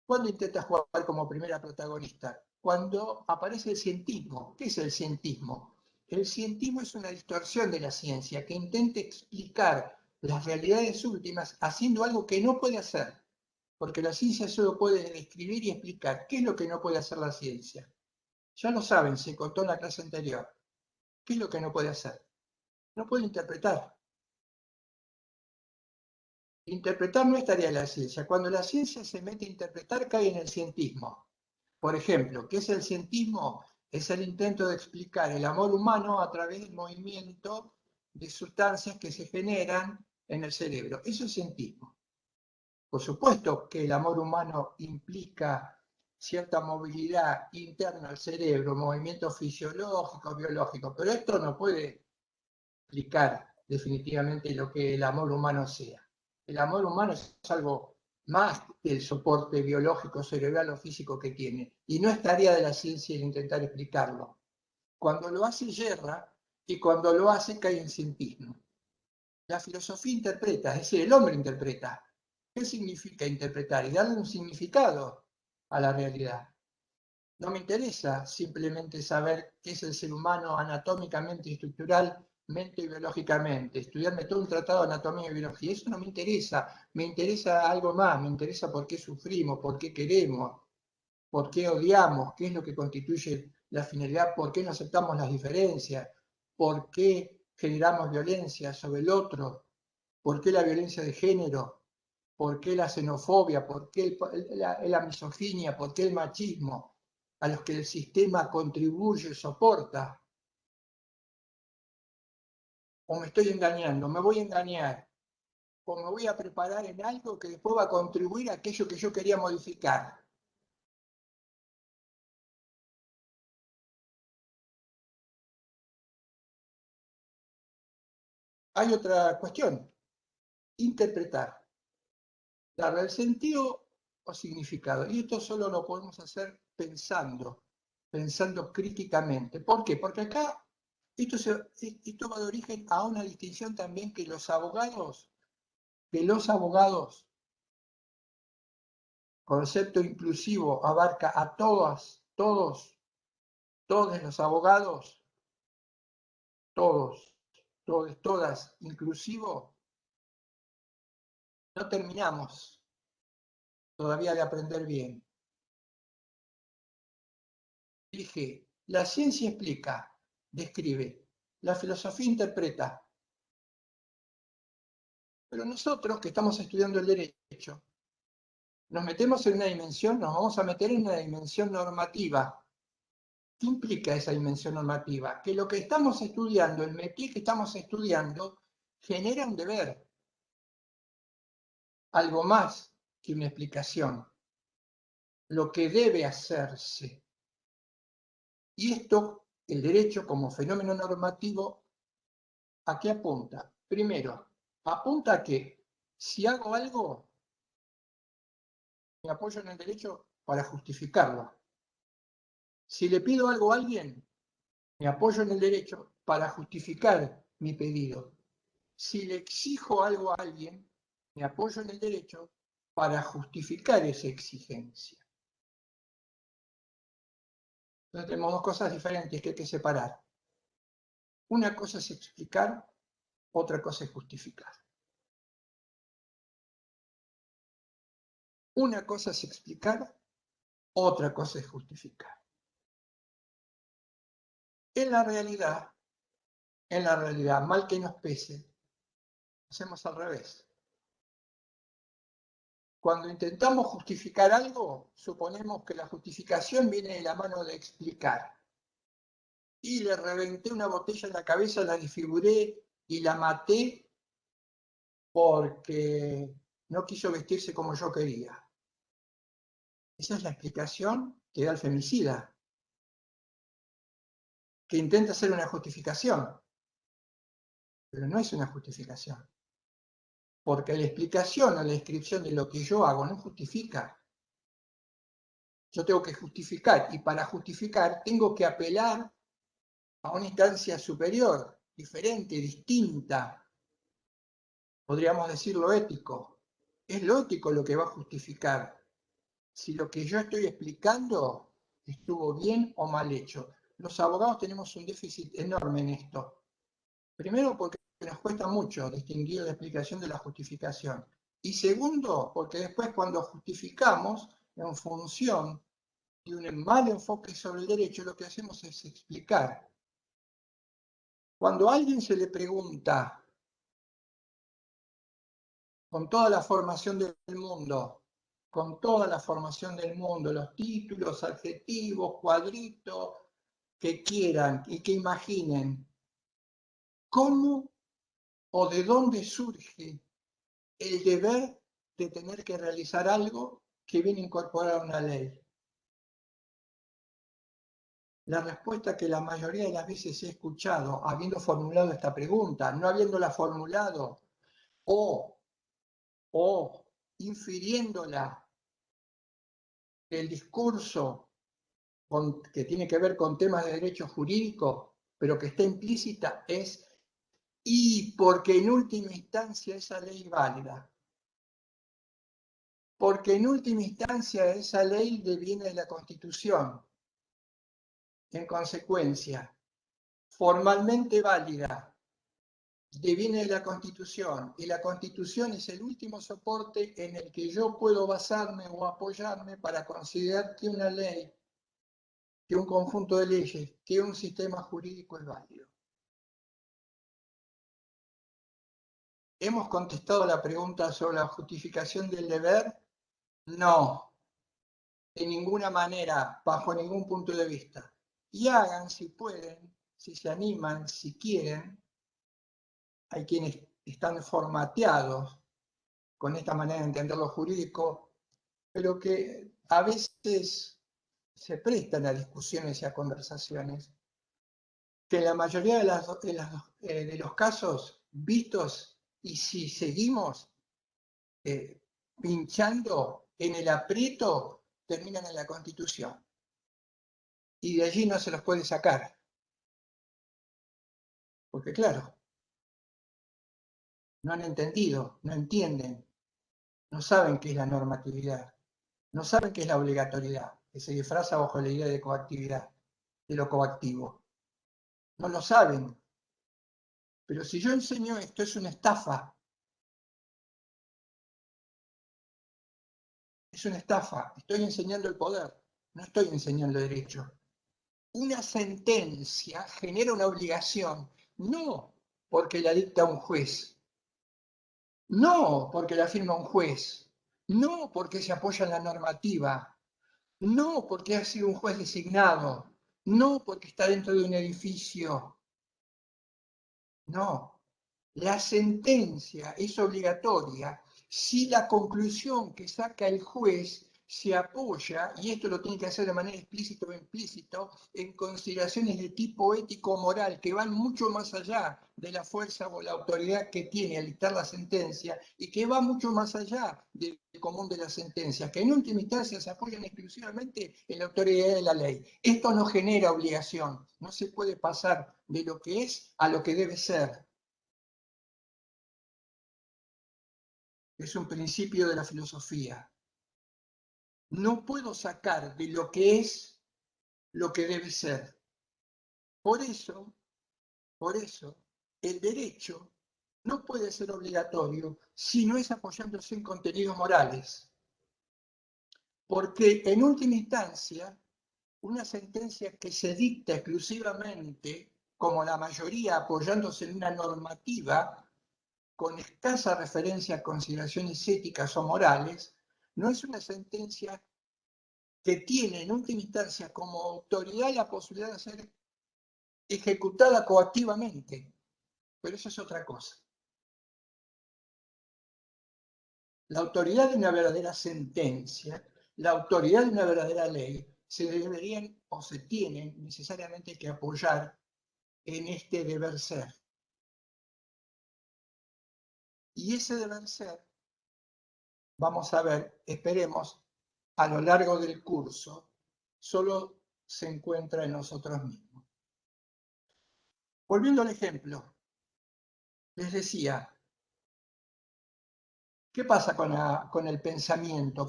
¿Cuándo intenta jugar como primera protagonista? Cuando aparece el cientismo. ¿Qué es el cientismo? El cientismo es una distorsión de la ciencia que intenta explicar las realidades últimas haciendo algo que no puede hacer. Porque la ciencia solo puede describir y explicar. ¿Qué es lo que no puede hacer la ciencia? Ya lo saben, se contó en la clase anterior. ¿Qué es lo que no puede hacer? No puede interpretar. Interpretar no es tarea de la ciencia. Cuando la ciencia se mete a interpretar, cae en el cientismo. Por ejemplo, ¿qué es el cientismo? Es el intento de explicar el amor humano a través del movimiento de sustancias que se generan en el cerebro. Eso es cientismo. Por supuesto que el amor humano implica cierta movilidad interna al cerebro, movimientos fisiológicos, biológicos, pero esto no puede explicar definitivamente lo que el amor humano sea. El amor humano es algo más que el soporte biológico, cerebral o físico que tiene. Y no es tarea de la ciencia el intentar explicarlo. Cuando lo hace, yerra, y cuando lo hace, cae en cientismo. La filosofía interpreta, es decir, el hombre interpreta. ¿Qué significa interpretar? Y darle un significado a la realidad. No me interesa simplemente saber qué es el ser humano anatómicamente y estructural mente y biológicamente, estudiarme todo un tratado de anatomía y biología, eso no me interesa algo más, me interesa por qué sufrimos, por qué queremos, por qué odiamos, qué es lo que constituye la finalidad, por qué no aceptamos las diferencias, por qué generamos violencia sobre el otro, por qué la violencia de género, por qué la xenofobia, por qué la misoginia, por qué el machismo, a los que el sistema contribuye, soporta. O me estoy engañando, me voy a engañar, o me voy a preparar en algo que después va a contribuir a aquello que yo quería modificar. Hay otra cuestión, interpretar, darle el sentido o significado. Y esto solo lo podemos hacer pensando, pensando críticamente. ¿Por qué? Porque acá esto va de origen a una distinción también que los abogados, concepto inclusivo, abarca a todos, todos los abogados, todas, inclusivo, no terminamos todavía de aprender bien. Dije, la ciencia explica, describe, la filosofía interpreta, pero nosotros que estamos estudiando el derecho, nos metemos en una dimensión, nos vamos a meter en una dimensión normativa. ¿Qué implica esa dimensión normativa? Que lo que estamos estudiando, el métier que estamos estudiando, genera un deber, algo más que una explicación, lo que debe hacerse. Y esto, el derecho como fenómeno normativo, ¿a qué apunta? Primero, apunta a que si hago algo, me apoyo en el derecho para justificarlo. Si le pido algo a alguien, me apoyo en el derecho para justificar mi pedido. Si le exijo algo a alguien, me apoyo en el derecho para justificar esa exigencia. Entonces tenemos dos cosas diferentes que hay que separar. Una cosa es explicar, otra cosa es justificar. Una cosa es explicar, otra cosa es justificar. En la realidad, mal que nos pese, hacemos al revés. Cuando intentamos justificar algo, suponemos que la justificación viene de la mano de explicar. Y le reventé una botella en la cabeza, la desfiguré y la maté porque no quiso vestirse como yo quería. Esa es la explicación que da el femicida, que intenta hacer una justificación, pero no es una justificación. Porque la explicación o la descripción de lo que yo hago no justifica. Yo tengo que justificar, y para justificar tengo que apelar a una instancia superior, diferente, distinta. Podríamos decir lo ético. Es lo ético lo que va a justificar si lo que yo estoy explicando estuvo bien o mal hecho. Los abogados tenemos un déficit enorme en esto. Primero, porque nos cuesta mucho distinguir la explicación de la justificación. Y segundo, porque después cuando justificamos en función de un mal enfoque sobre el derecho, lo que hacemos es explicar. Cuando a alguien se le pregunta, con toda la formación del mundo, los títulos, adjetivos, cuadritos, que quieran y que imaginen, ¿cómo o de dónde surge el deber de tener que realizar algo que viene incorporado a una ley? La respuesta que la mayoría de las veces he escuchado, habiendo formulado esta pregunta, no habiéndola formulado, o infiriéndola del discurso que tiene que ver con temas de derecho jurídico, pero que está implícita, es y porque en última instancia esa ley es válida. Porque en última instancia esa ley deviene de la Constitución. En consecuencia, formalmente válida, deviene de la Constitución, y la Constitución es el último soporte en el que yo puedo basarme o apoyarme para considerar que una ley, que un conjunto de leyes, que un sistema jurídico es válido. ¿Hemos contestado la pregunta sobre la justificación del deber? No, de ninguna manera, bajo ningún punto de vista. Y hagan, si pueden, si se animan, si quieren, hay quienes están formateados con esta manera de entender lo jurídico, pero que a veces se prestan a discusiones y a conversaciones, que en la mayoría de los casos vistos, y si seguimos pinchando en el aprieto, terminan en la Constitución. Y de allí no se los puede sacar. Porque claro, no han entendido, no entienden, no saben qué es la normatividad, no saben qué es la obligatoriedad, que se disfraza bajo la idea de coactividad, de lo coactivo. No lo saben. Pero si yo enseño esto, es una estafa. Es una estafa. Estoy enseñando el poder, no estoy enseñando el derecho. Una sentencia genera una obligación, no porque la dicta un juez, no porque la firma un juez, no porque se apoya en la normativa, no porque ha sido un juez designado, no porque está dentro de un edificio. No, la sentencia es obligatoria si la conclusión que saca el juez se apoya, y esto lo tiene que hacer de manera explícita o implícito, en consideraciones de tipo ético-moral que van mucho más allá de la fuerza o la autoridad que tiene al dictar la sentencia y que va mucho más allá del común de las sentencias, que en última instancia se apoyan exclusivamente en la autoridad de la ley. Esto no genera obligación, no se puede pasar de lo que es a lo que debe ser. Es un principio de la filosofía. No puedo sacar de lo que es lo que debe ser. Por eso, el derecho no puede ser obligatorio si no es apoyándose en contenidos morales. Porque en última instancia, una sentencia que se dicta exclusivamente, como la mayoría apoyándose en una normativa, con escasa referencia a consideraciones éticas o morales, no es una sentencia que tiene en última instancia como autoridad la posibilidad de ser ejecutada coactivamente. Pero eso es otra cosa. La autoridad de una verdadera sentencia, la autoridad de una verdadera ley, se deberían o se tienen necesariamente que apoyar en este deber ser. Y ese deber ser, vamos a ver, esperemos, a lo largo del curso, solo se encuentra en nosotros mismos. Volviendo al ejemplo, les decía, ¿qué pasa con el pensamiento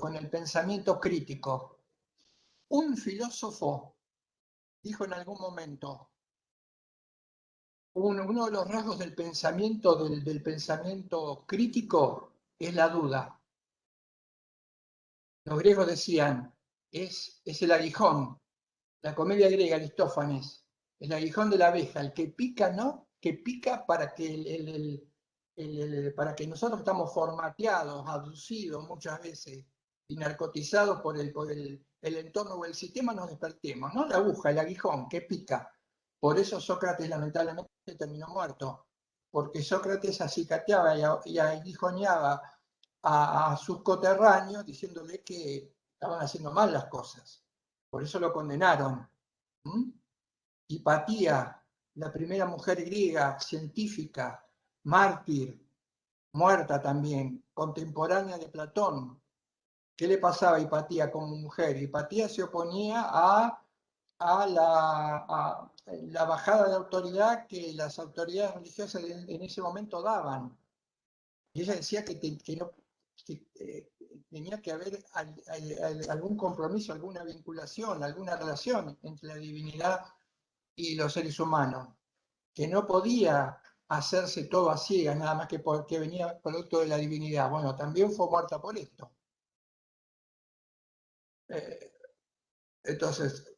crítico? Un filósofo dijo en algún momento, uno de los rasgos del pensamiento crítico es la duda. Los griegos decían, es el aguijón, la comedia griega, Aristófanes, el aguijón de la abeja, el que pica, ¿no? Que pica para que, para que nosotros estamos formateados, abducidos muchas veces y narcotizados por el entorno o el sistema, nos despertemos, ¿no? La aguja, el aguijón, que pica. Por eso Sócrates lamentablemente terminó muerto, porque Sócrates acicateaba y aguijoneaba a sus coterráneos diciéndole que estaban haciendo mal las cosas. Por eso lo condenaron. Hipatía, la primera mujer griega, científica, mártir, muerta también, contemporánea de Platón. ¿Qué le pasaba a Hipatía como mujer? Hipatía se oponía a la bajada de autoridad que las autoridades religiosas en ese momento daban. Y ella decía que tenía que haber algún compromiso, alguna vinculación, alguna relación entre la divinidad y los seres humanos, que no podía hacerse todo a ciegas, nada más que porque venía producto de la divinidad. Bueno, también fue muerta por esto. Eh, entonces,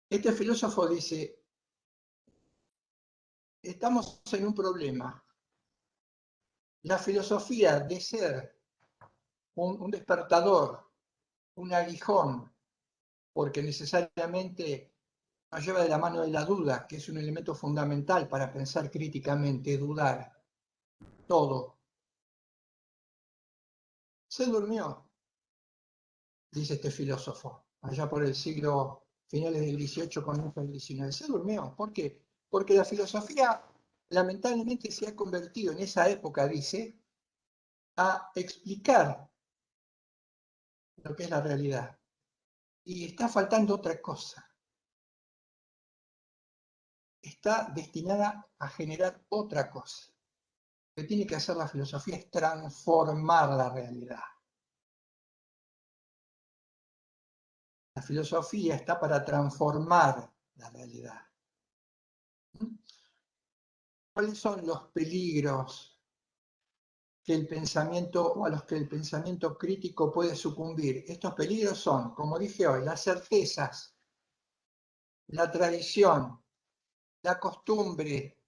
este filósofo dice, estamos en un problema. La filosofía de ser un despertador, un aguijón, porque necesariamente nos lleva de la mano de la duda, que es un elemento fundamental para pensar críticamente, dudar, todo. Se durmió, dice este filósofo, allá por el siglo finales del XVIII, comienzos del XIX. Se durmió. ¿Por qué? Porque la filosofía lamentablemente se ha convertido en esa época, dice, a explicar lo que es la realidad. Y está faltando otra cosa. Está destinada a generar otra cosa. Lo que tiene que hacer la filosofía es transformar la realidad. La filosofía está para transformar la realidad. ¿Cuáles son los peligros que el pensamiento, o a los que el pensamiento crítico puede sucumbir? Estos peligros son, como dije hoy, las certezas, la tradición, la costumbre,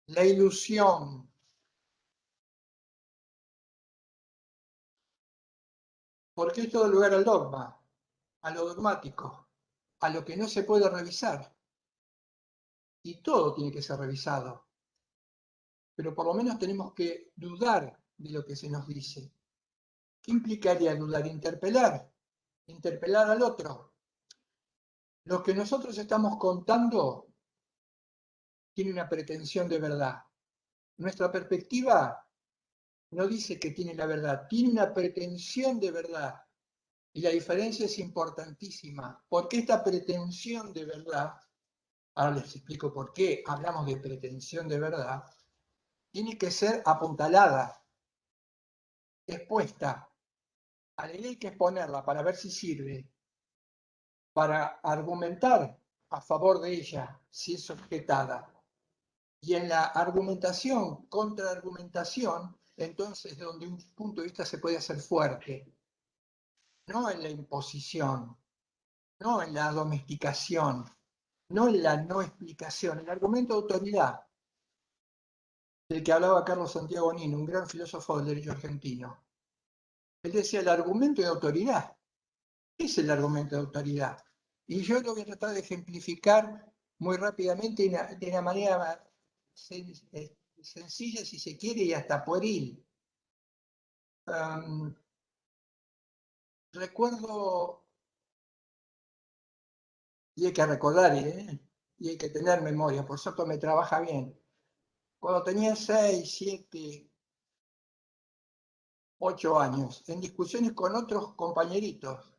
la ilusión. Porque es todo lugar al dogma, a lo dogmático, a lo que no se puede revisar. Y todo tiene que ser revisado. Pero por lo menos tenemos que dudar de lo que se nos dice. ¿Qué implicaría dudar? Interpelar al otro. Lo que nosotros estamos contando tiene una pretensión de verdad. Nuestra perspectiva no dice que tiene la verdad, tiene una pretensión de verdad. Y la diferencia es importantísima, porque esta pretensión de verdad, ahora les explico por qué hablamos de pretensión de verdad, tiene que ser apuntalada, expuesta. A la ley hay que exponerla para ver si sirve, para argumentar a favor de ella, si es objetada. Y en la argumentación, contraargumentación, entonces donde un punto de vista se puede hacer fuerte, no en la imposición, no en la domesticación, no en la no explicación, el argumento de autoridad, del que hablaba Carlos Santiago Nino, un gran filósofo del derecho argentino. Él decía, el argumento de autoridad. ¿Qué es el argumento de autoridad? Y yo lo voy a tratar de ejemplificar muy rápidamente de una manera sencilla, si se quiere, y hasta pueril. Recuerdo, y hay que recordar, y hay que tener memoria, por cierto me trabaja bien. Cuando tenía 6, 7, 8 años, en discusiones con otros compañeritos,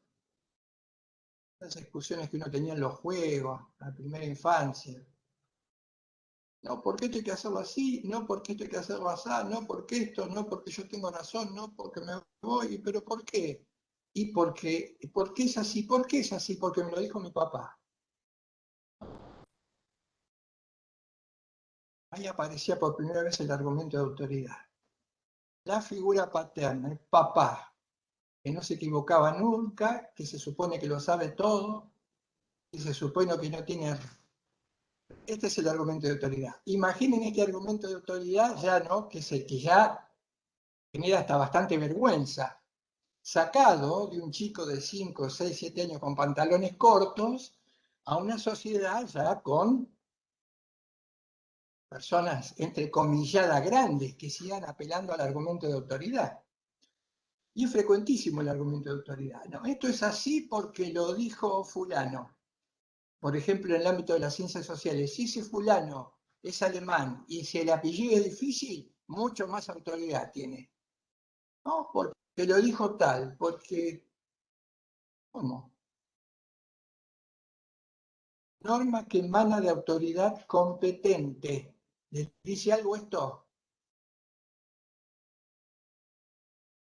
las discusiones que uno tenía en los juegos, la primera infancia. No, ¿por qué esto hay que hacerlo así? No, ¿porque esto hay que hacerlo así? No, porque esto, no, porque yo tengo razón, no, porque me voy, pero ¿por qué? Y ¿por qué es así? ¿Por qué es así? Porque me lo dijo mi papá. Ahí aparecía por primera vez el argumento de autoridad. La figura paterna, el papá, que no se equivocaba nunca, que se supone que lo sabe todo, que se supone que no tiene... Este es el argumento de autoridad. Imaginen este argumento de autoridad ya, ¿no? Que es el que ya genera hasta bastante vergüenza, sacado de un chico de 5, 6, 7 años con pantalones cortos a una sociedad ya con personas, entre comilladas, grandes, que sigan apelando al argumento de autoridad. Y es frecuentísimo el argumento de autoridad. No, esto es así porque lo dijo fulano. Por ejemplo, en el ámbito de las ciencias sociales, si ese fulano es alemán y si el apellido es difícil, mucho más autoridad tiene. No, porque lo dijo tal, porque... ¿Cómo? Norma que emana de autoridad competente. ¿Le dice algo esto?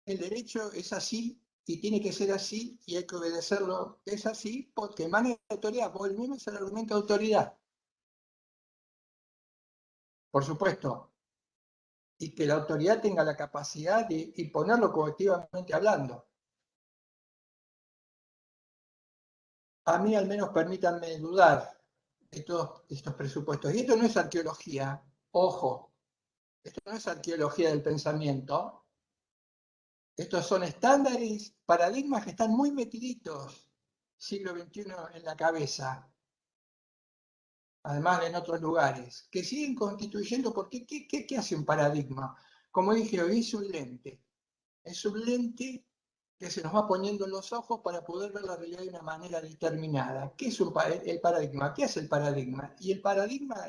El derecho es así y tiene que ser así y hay que obedecerlo. Es así porque emana de autoridad. Volvemos al argumento de autoridad. por supuesto, y que la autoridad tenga la capacidad de imponerlo colectivamente hablando. A mí al menos permítanme dudar de todos estos presupuestos. Y esto no es arqueología, ojo, esto no es arqueología del pensamiento. Estos son estándares, paradigmas que están muy metiditos, siglo XXI en la cabeza, además de en otros lugares, que siguen constituyendo, porque ¿qué hace un paradigma? Como dije hoy, es un lente que se nos va poniendo en los ojos para poder ver la realidad de una manera determinada. ¿Qué es el paradigma? ¿Qué es el paradigma? Y el paradigma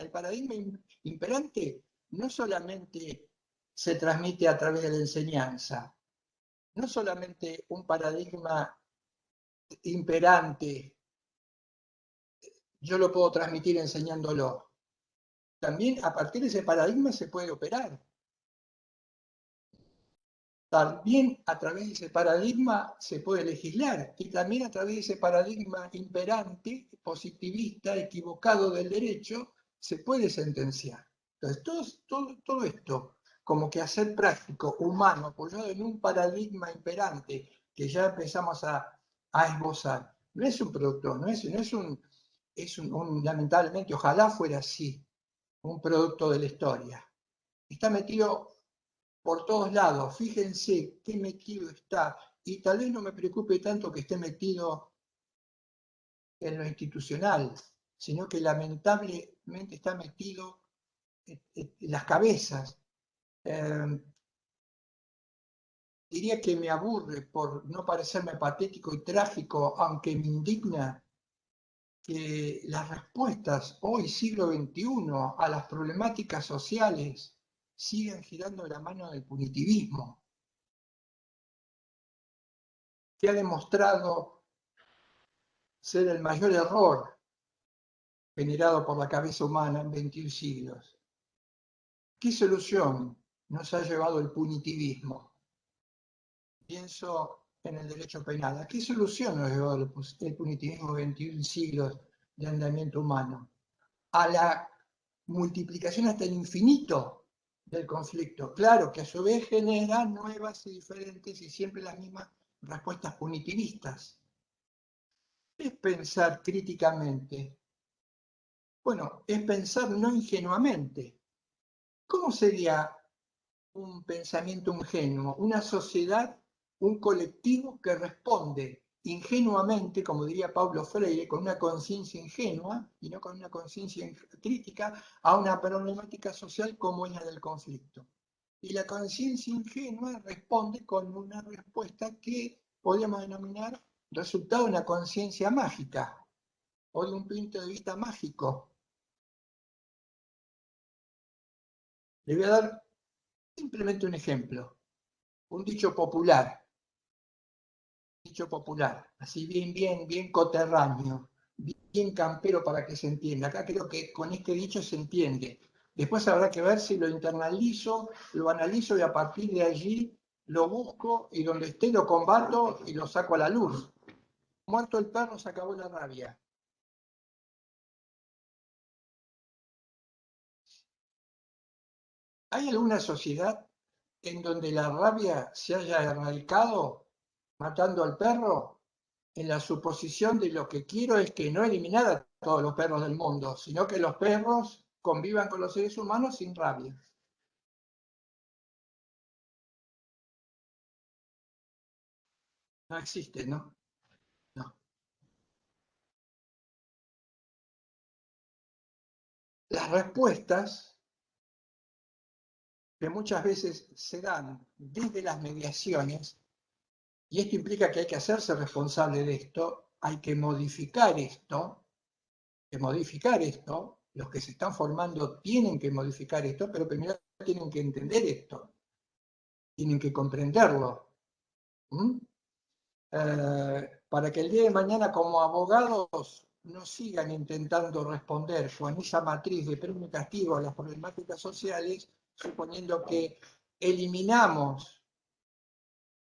imperante no solamente se transmite a través de la enseñanza, no solamente un paradigma imperante, yo lo puedo transmitir enseñándolo. También a partir de ese paradigma se puede operar. También a través de ese paradigma se puede legislar y también a través de ese paradigma imperante, positivista, equivocado del derecho, se puede sentenciar. Entonces, todo esto, como que hacer práctico, humano, apoyado en un paradigma imperante que ya empezamos a esbozar, no es un producto, lamentablemente, ojalá fuera así, un producto de la historia. Está metido por todos lados, fíjense qué metido está, y tal vez no me preocupe tanto que esté metido en lo institucional, sino que lamentablemente está metido en las cabezas. Diría que me aburre, por no parecerme patético y trágico, aunque me indigna, que las respuestas hoy, siglo XXI, a las problemáticas sociales sigan girando de la mano del punitivismo, que ha demostrado ser el mayor error generado por la cabeza humana en 21 siglos. ¿Qué solución nos ha llevado el punitivismo? Pienso en el derecho penal. ¿A qué solución nos ha llevado el punitivismo en 21 siglos de andamiento humano? A la multiplicación hasta el infinito del conflicto. Claro que a su vez genera nuevas y diferentes y siempre las mismas respuestas punitivistas. Es pensar críticamente. Bueno, es pensar no ingenuamente. ¿Cómo sería un pensamiento ingenuo? Una sociedad, un colectivo que responde ingenuamente, como diría Paulo Freire, con una conciencia ingenua y no con una conciencia crítica a una problemática social como es la del conflicto. Y la conciencia ingenua responde con una respuesta que podríamos denominar resultado de una conciencia mágica o de un punto de vista mágico. Le voy a dar simplemente un ejemplo, un dicho popular, así bien coterráneo, bien campero para que se entienda. Acá creo que con este dicho se entiende. Después habrá que ver si lo internalizo, lo analizo y a partir de allí lo busco y donde esté lo combato y lo saco a la luz. Muerto el perro, se acabó la rabia. ¿Hay alguna sociedad en donde la rabia se haya erradicado matando al perro? En la suposición de lo que quiero es que no eliminar a todos los perros del mundo, sino que los perros convivan con los seres humanos sin rabia. No existe, ¿no? No. Las respuestas que muchas veces se dan desde las mediaciones, y esto implica que hay que hacerse responsable de esto, hay que modificar esto, los que se están formando tienen que modificar esto, pero primero tienen que entender esto, tienen que comprenderlo. ¿Mm? Para que el día de mañana como abogados no sigan intentando responder con esa matriz de premio y castigo a las problemáticas sociales, suponiendo que eliminamos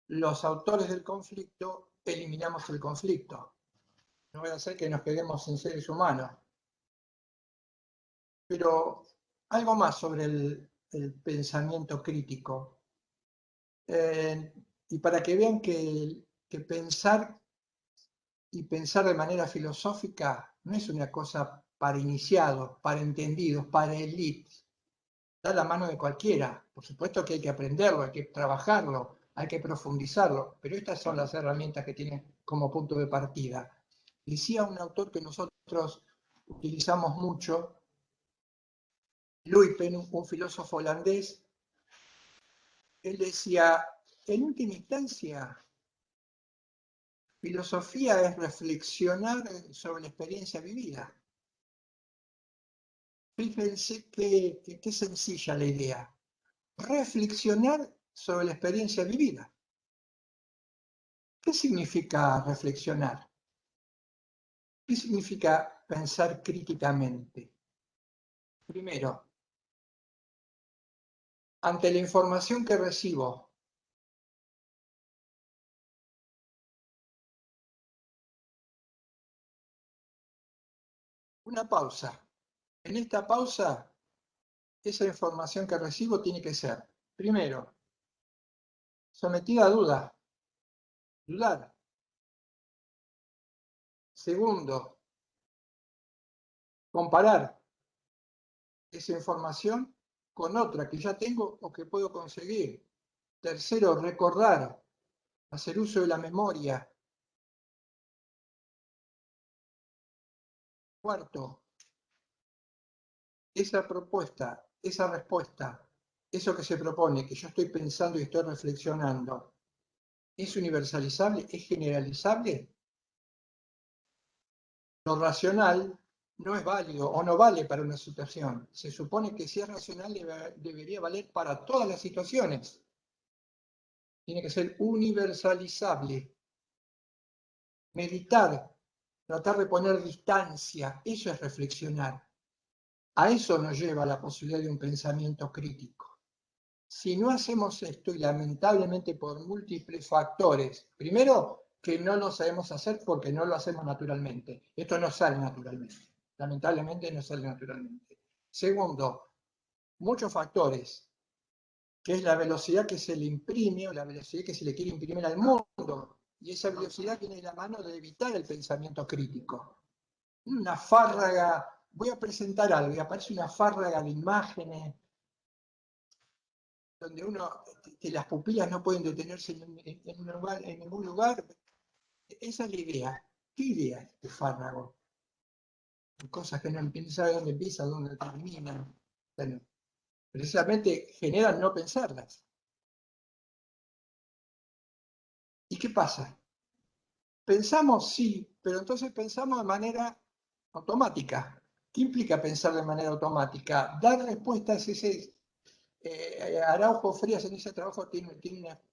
los autores del conflicto, eliminamos el conflicto. No va a ser que nos quedemos sin seres humanos. Pero algo más sobre el pensamiento crítico. Y para que vean que pensar y pensar de manera filosófica no es una cosa para iniciados, para entendidos, para élites. Da la mano de cualquiera. Por supuesto que hay que aprenderlo, hay que trabajarlo, hay que profundizarlo, pero estas son las herramientas que tienen como punto de partida. Decía un autor que nosotros utilizamos mucho, Luypen, un filósofo holandés, él decía, en última instancia, filosofía es reflexionar sobre la experiencia vivida. Fíjense qué sencilla la idea. Reflexionar sobre la experiencia vivida. ¿Qué significa reflexionar? ¿Qué significa pensar críticamente? Primero, ante la información que recibo, una pausa. En esta pausa, esa información que recibo tiene que ser, primero, sometida a duda, dudar. Segundo, comparar esa información con otra que ya tengo o que puedo conseguir. Tercero, recordar, hacer uso de la memoria. Cuarto, esa propuesta, esa respuesta, eso que se propone, que yo estoy pensando y estoy reflexionando, ¿es universalizable? ¿Es generalizable? Lo racional no es válido o no vale para una situación. Se supone que si es racional debería valer para todas las situaciones. Tiene que ser universalizable. Meditar, tratar de poner distancia, eso es reflexionar. A eso nos lleva la posibilidad de un pensamiento crítico. Si no hacemos esto, y lamentablemente por múltiples factores, primero, que no lo sabemos hacer porque no lo hacemos naturalmente. Esto no sale naturalmente. Lamentablemente no sale naturalmente. Segundo, muchos factores, que es la velocidad que se le imprime o la velocidad que se le quiere imprimir al mundo. Y esa velocidad viene de la mano de evitar el pensamiento crítico. Una fárraga, voy a presentar algo y aparece una fárraga de imágenes, donde que las pupilas no pueden detenerse en ningún lugar. Esa es la idea. ¿Qué idea es este fárrago? Cosas que no sabe dónde empieza, dónde terminan. Bueno, precisamente generan no pensarlas. ¿Y qué pasa? Pensamos, sí, pero entonces pensamos de manera automática. ¿Qué implica pensar de manera automática? Dar respuestas, Araujo Frías en ese trabajo tiene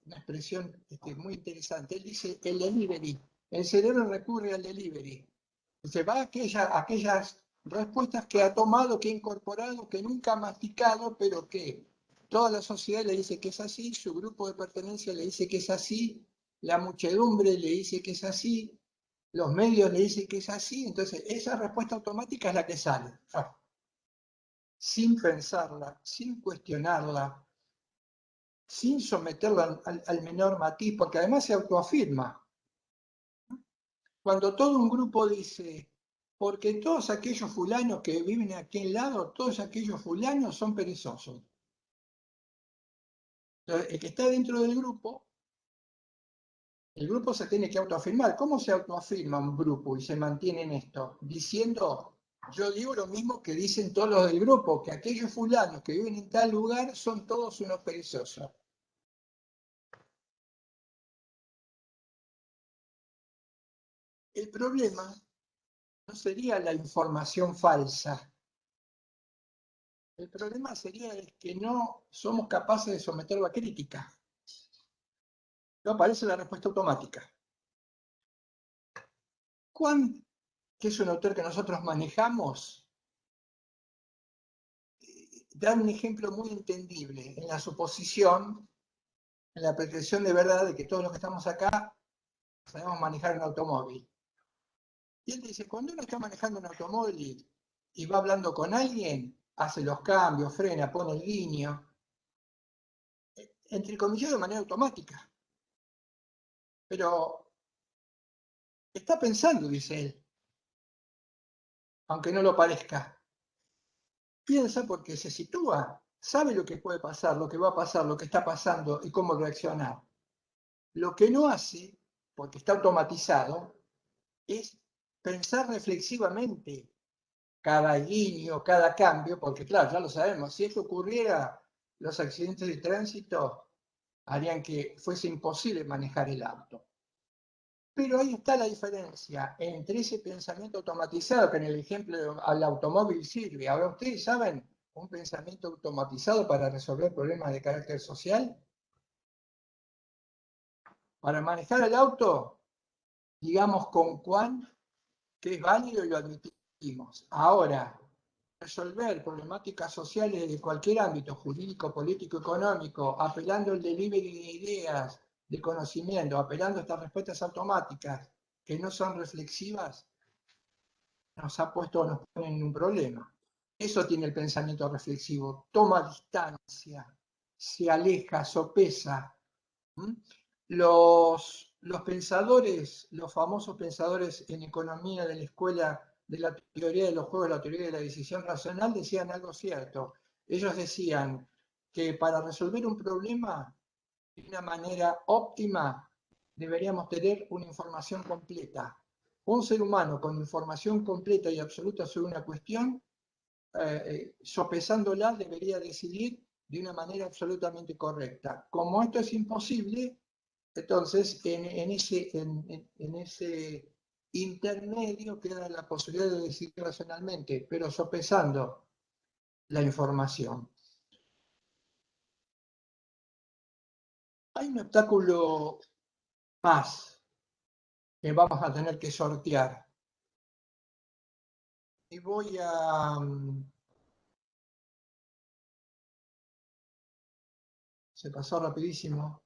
una expresión muy interesante. Él dice el delivery. El cerebro recurre al delivery. Se va a aquellas respuestas que ha tomado, que ha incorporado, que nunca ha masticado, pero que toda la sociedad le dice que es así, su grupo de pertenencia le dice que es así, la muchedumbre le dice que es así, los medios le dicen que es así, entonces esa respuesta automática es la que sale. Sin pensarla, sin cuestionarla, sin someterla al menor matiz, porque además se autoafirma. Cuando todo un grupo dice, porque todos aquellos fulanos que viven aquí al lado, todos aquellos fulanos son perezosos. Entonces, el que está dentro del grupo, el grupo se tiene que autoafirmar. ¿Cómo se autoafirma un grupo y se mantiene en esto? Diciendo, yo digo lo mismo que dicen todos los del grupo, que aquellos fulanos que viven en tal lugar son todos unos perezosos. El problema no sería la información falsa. El problema sería que no somos capaces de someterlo a crítica. No aparece la respuesta automática. Juan, que es un autor que nosotros manejamos, da un ejemplo muy entendible en la suposición, en la pretensión de verdad de que todos los que estamos acá sabemos manejar un automóvil. Y él dice, cuando uno está manejando un automóvil y va hablando con alguien, hace los cambios, frena, pone el guiño, entrecomillado de manera automática. Pero está pensando, dice él, aunque no lo parezca. Piensa porque se sitúa, sabe lo que puede pasar, lo que va a pasar, lo que está pasando y cómo reaccionar. Lo que no hace, porque está automatizado, es pensar reflexivamente cada guiño, cada cambio, porque claro, ya lo sabemos, si esto ocurriera, los accidentes de tránsito harían que fuese imposible manejar el auto. Pero ahí está la diferencia entre ese pensamiento automatizado, que en el ejemplo al automóvil sirve. Ahora, ¿ustedes saben un pensamiento automatizado para resolver problemas de carácter social? Para manejar el auto, digamos con Juan, que es válido y lo admitimos. Ahora, resolver problemáticas sociales de cualquier ámbito, jurídico, político, económico, apelando al delivery de ideas, de conocimiento, apelando a estas respuestas automáticas que no son reflexivas, nos ha puesto, nos pone en un problema. Eso tiene el pensamiento reflexivo, toma distancia, se aleja, sopesa. Los pensadores, los famosos pensadores en economía de la escuela de la teoría de los juegos, la teoría de la decisión racional, decían algo cierto. Ellos decían que para resolver un problema de una manera óptima deberíamos tener una información completa. Un ser humano con información completa y absoluta sobre una cuestión, sopesándola, debería decidir de una manera absolutamente correcta. Como esto es imposible, entonces en ese intermedio queda la posibilidad de decidir racionalmente, pero sopesando la información. Hay un obstáculo más que vamos a tener que sortear. Y voy a... Se pasó rapidísimo,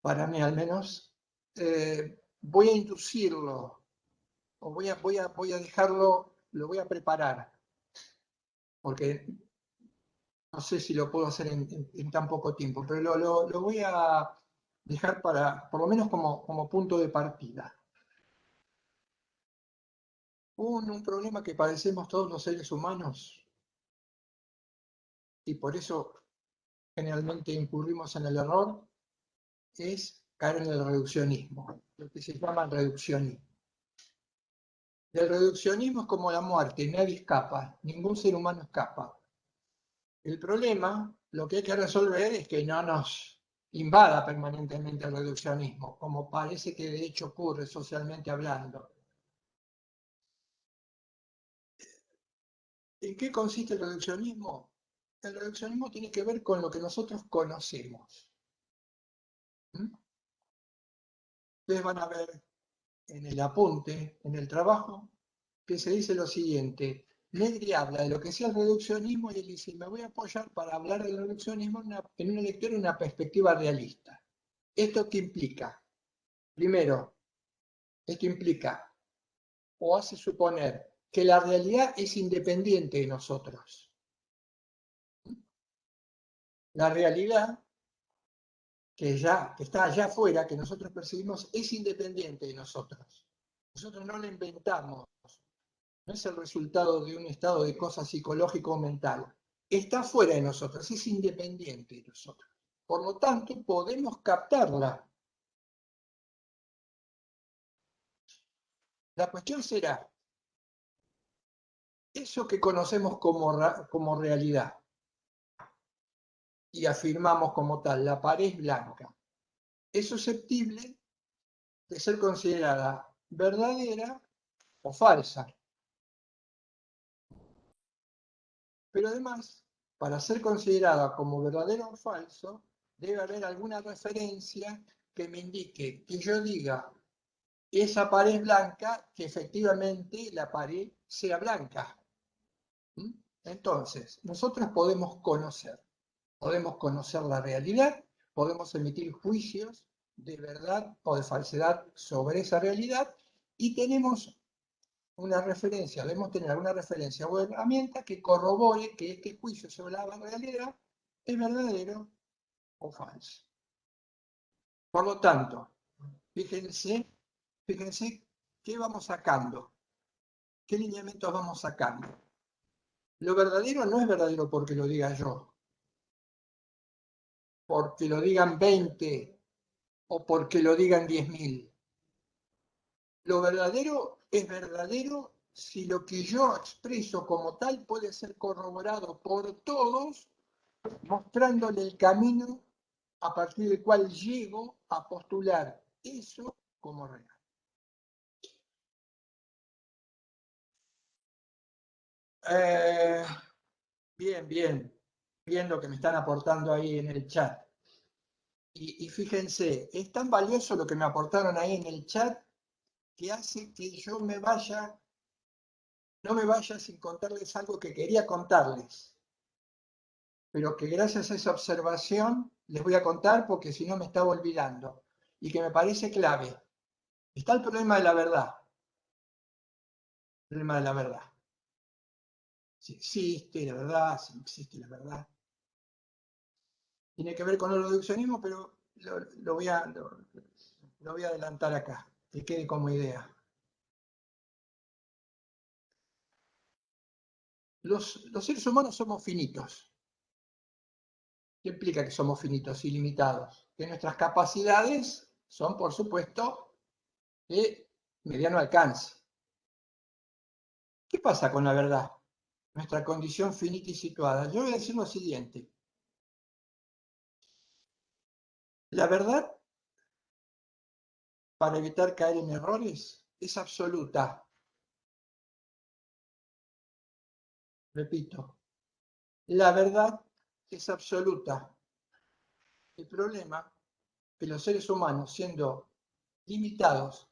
para mí al menos. Voy a inducirlo, o voy a dejarlo, lo voy a preparar, porque no sé si lo puedo hacer en tan poco tiempo, pero lo voy a dejar para, por lo menos como punto de partida. Un problema que padecemos todos los seres humanos, y por eso generalmente incurrimos en el error, es caer en el reduccionismo, lo que se llama el reduccionismo. El reduccionismo es como la muerte, nadie escapa, ningún ser humano escapa. El problema, lo que hay que resolver es que no nos invada permanentemente el reduccionismo, como parece que de hecho ocurre socialmente hablando. ¿En qué consiste el reduccionismo? El reduccionismo tiene que ver con lo que nosotros conocemos. Ustedes van a ver en el apunte, en el trabajo, que se dice lo siguiente. Negri habla de lo que sea el reduccionismo y él dice, me voy a apoyar para hablar del reduccionismo en una lectura, en una perspectiva realista. ¿Esto qué implica? Primero, esto implica o hace suponer que la realidad es independiente de nosotros. La realidad que está allá afuera, que nosotros percibimos, es independiente de nosotros. Nosotros no la inventamos, no es el resultado de un estado de cosas psicológico o mental. Está fuera de nosotros, es independiente de nosotros. Por lo tanto, podemos captarla. La cuestión será, eso que conocemos como realidad y afirmamos como tal, la pared blanca, es susceptible de ser considerada verdadera o falsa. Pero además, para ser considerada como verdadero o falso, debe haber alguna referencia que me indique, que yo diga, esa pared blanca, que efectivamente la pared sea blanca. Entonces, nosotros podemos conocer la realidad, podemos emitir juicios de verdad o de falsedad sobre esa realidad y tenemos una referencia, debemos tener alguna referencia o herramienta que corrobore que este juicio sobre la realidad es verdadero o falso. Por lo tanto, fíjense qué vamos sacando, qué lineamientos vamos sacando. Lo verdadero no es verdadero porque lo diga yo, porque lo digan 20 o porque lo digan 10.000. Lo verdadero es verdadero si lo que yo expreso como tal puede ser corroborado por todos, mostrándole el camino a partir del cual llego a postular eso como real. Bien lo que me están aportando ahí en el chat. Y fíjense, es tan valioso lo que me aportaron ahí en el chat que hace que yo no me vaya sin contarles algo que quería contarles, pero que gracias a esa observación les voy a contar porque si no me estaba olvidando y que me parece clave. Está el problema de la verdad. El problema de la verdad. Si existe la verdad, si no existe la verdad. Tiene que ver con el reduccionismo, pero lo voy a adelantar acá, que quede como idea. Los seres humanos somos finitos. ¿Qué implica que somos finitos y limitados? Que nuestras capacidades son, por supuesto, de mediano alcance. ¿Qué pasa con la verdad? Nuestra condición finita y situada. Yo voy a decir lo siguiente. La verdad, para evitar caer en errores, es absoluta. Repito, la verdad es absoluta. El problema es que los seres humanos, siendo limitados,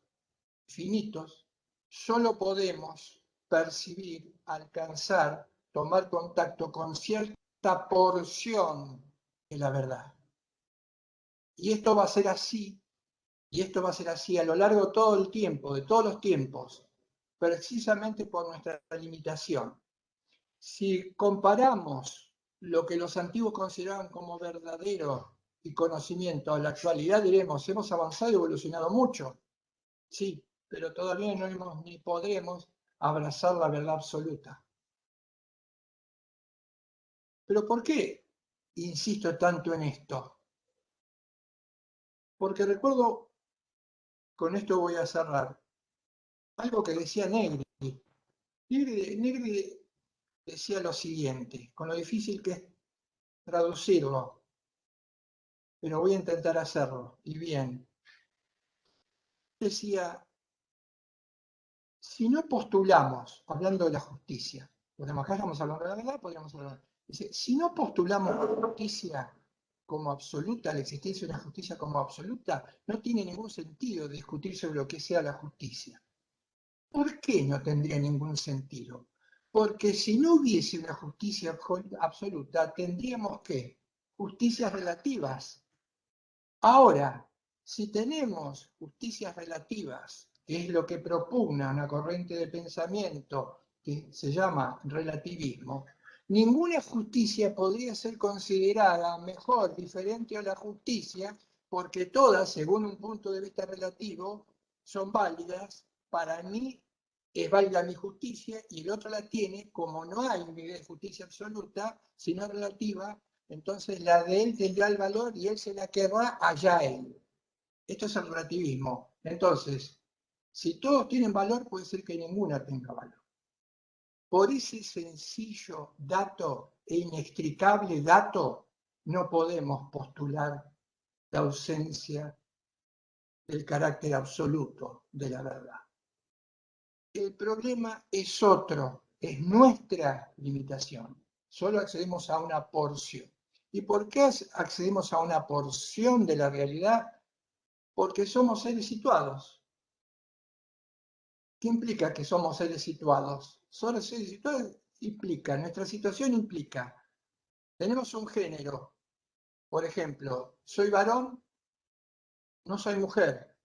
finitos, solo podemos percibir, alcanzar, tomar contacto con cierta porción de la verdad. Y esto va a ser así, a lo largo de todo el tiempo, de todos los tiempos, precisamente por nuestra limitación. Si comparamos lo que los antiguos consideraban como verdadero y conocimiento a la actualidad, diremos, hemos avanzado y evolucionado mucho. Sí, pero todavía no hemos ni podremos abrazar la verdad absoluta. ¿Pero por qué insisto tanto en esto? Porque recuerdo, con esto voy a cerrar, algo que decía Negri. Negri decía lo siguiente, con lo difícil que es traducirlo, pero voy a intentar hacerlo, y bien. Decía, si no postulamos, hablando de la justicia, acá estamos hablando de la verdad, podríamos hablar. Dice, si no postulamos la justicia como absoluta, la existencia de una justicia como absoluta, no tiene ningún sentido discutir sobre lo que sea la justicia. ¿Por qué no tendría ningún sentido? Porque si no hubiese una justicia absoluta, tendríamos que justicias relativas. Ahora, si tenemos justicias relativas, que es lo que propugna una corriente de pensamiento que se llama relativismo, ninguna justicia podría ser considerada mejor, diferente a la justicia, porque todas, según un punto de vista relativo, son válidas. Para mí es válida mi justicia y el otro la tiene, como no hay unidad de justicia absoluta, sino relativa, entonces la de él tendrá el valor y él se la querrá allá él. Esto es el relativismo. Entonces, si todos tienen valor, puede ser que ninguna tenga valor. Por ese sencillo dato e inextricable dato, no podemos postular la ausencia del carácter absoluto de la verdad. El problema es otro, es nuestra limitación. Solo accedemos a una porción. ¿Y por qué accedemos a una porción de la realidad? Porque somos seres situados. ¿Qué implica que somos seres situados? Solo seres situados implica, nuestra situación implica, tenemos un género, por ejemplo, soy varón, no soy mujer.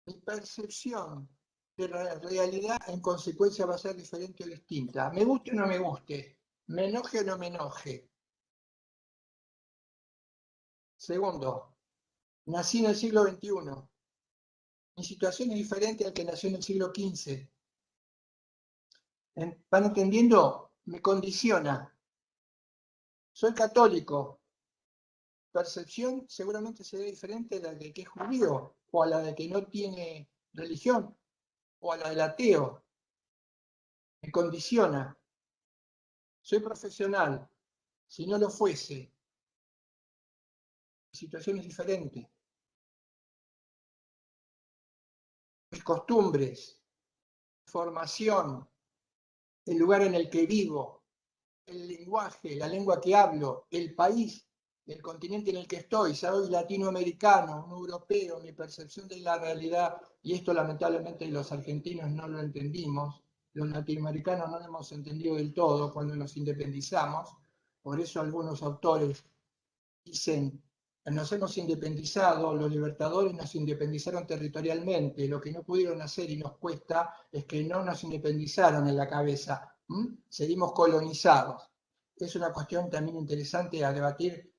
Mi percepción que la realidad en consecuencia va a ser diferente o distinta. Me guste o no me guste, me enoje o no me enoje. Segundo, nací en el siglo XXI. Mi situación es diferente al que nació en el siglo XV. ¿Van entendiendo? Me condiciona. Soy católico. Percepción seguramente será diferente a la de que es judío, o a la de que no tiene religión, o a la del ateo. Me condiciona. Soy profesional. Si no lo fuese, mi situación es diferente. Mis costumbres, formación, el lugar en el que vivo, el lenguaje, la lengua que hablo, el país, el continente en el que estoy, soy latinoamericano, un europeo, mi percepción de la realidad, y esto lamentablemente los argentinos no lo entendimos, los latinoamericanos no lo hemos entendido del todo cuando nos independizamos, por eso algunos autores dicen, nos hemos independizado, los libertadores nos independizaron territorialmente, lo que no pudieron hacer y nos cuesta es que no nos independizaron en la cabeza, seguimos colonizados. Es una cuestión también interesante a debatir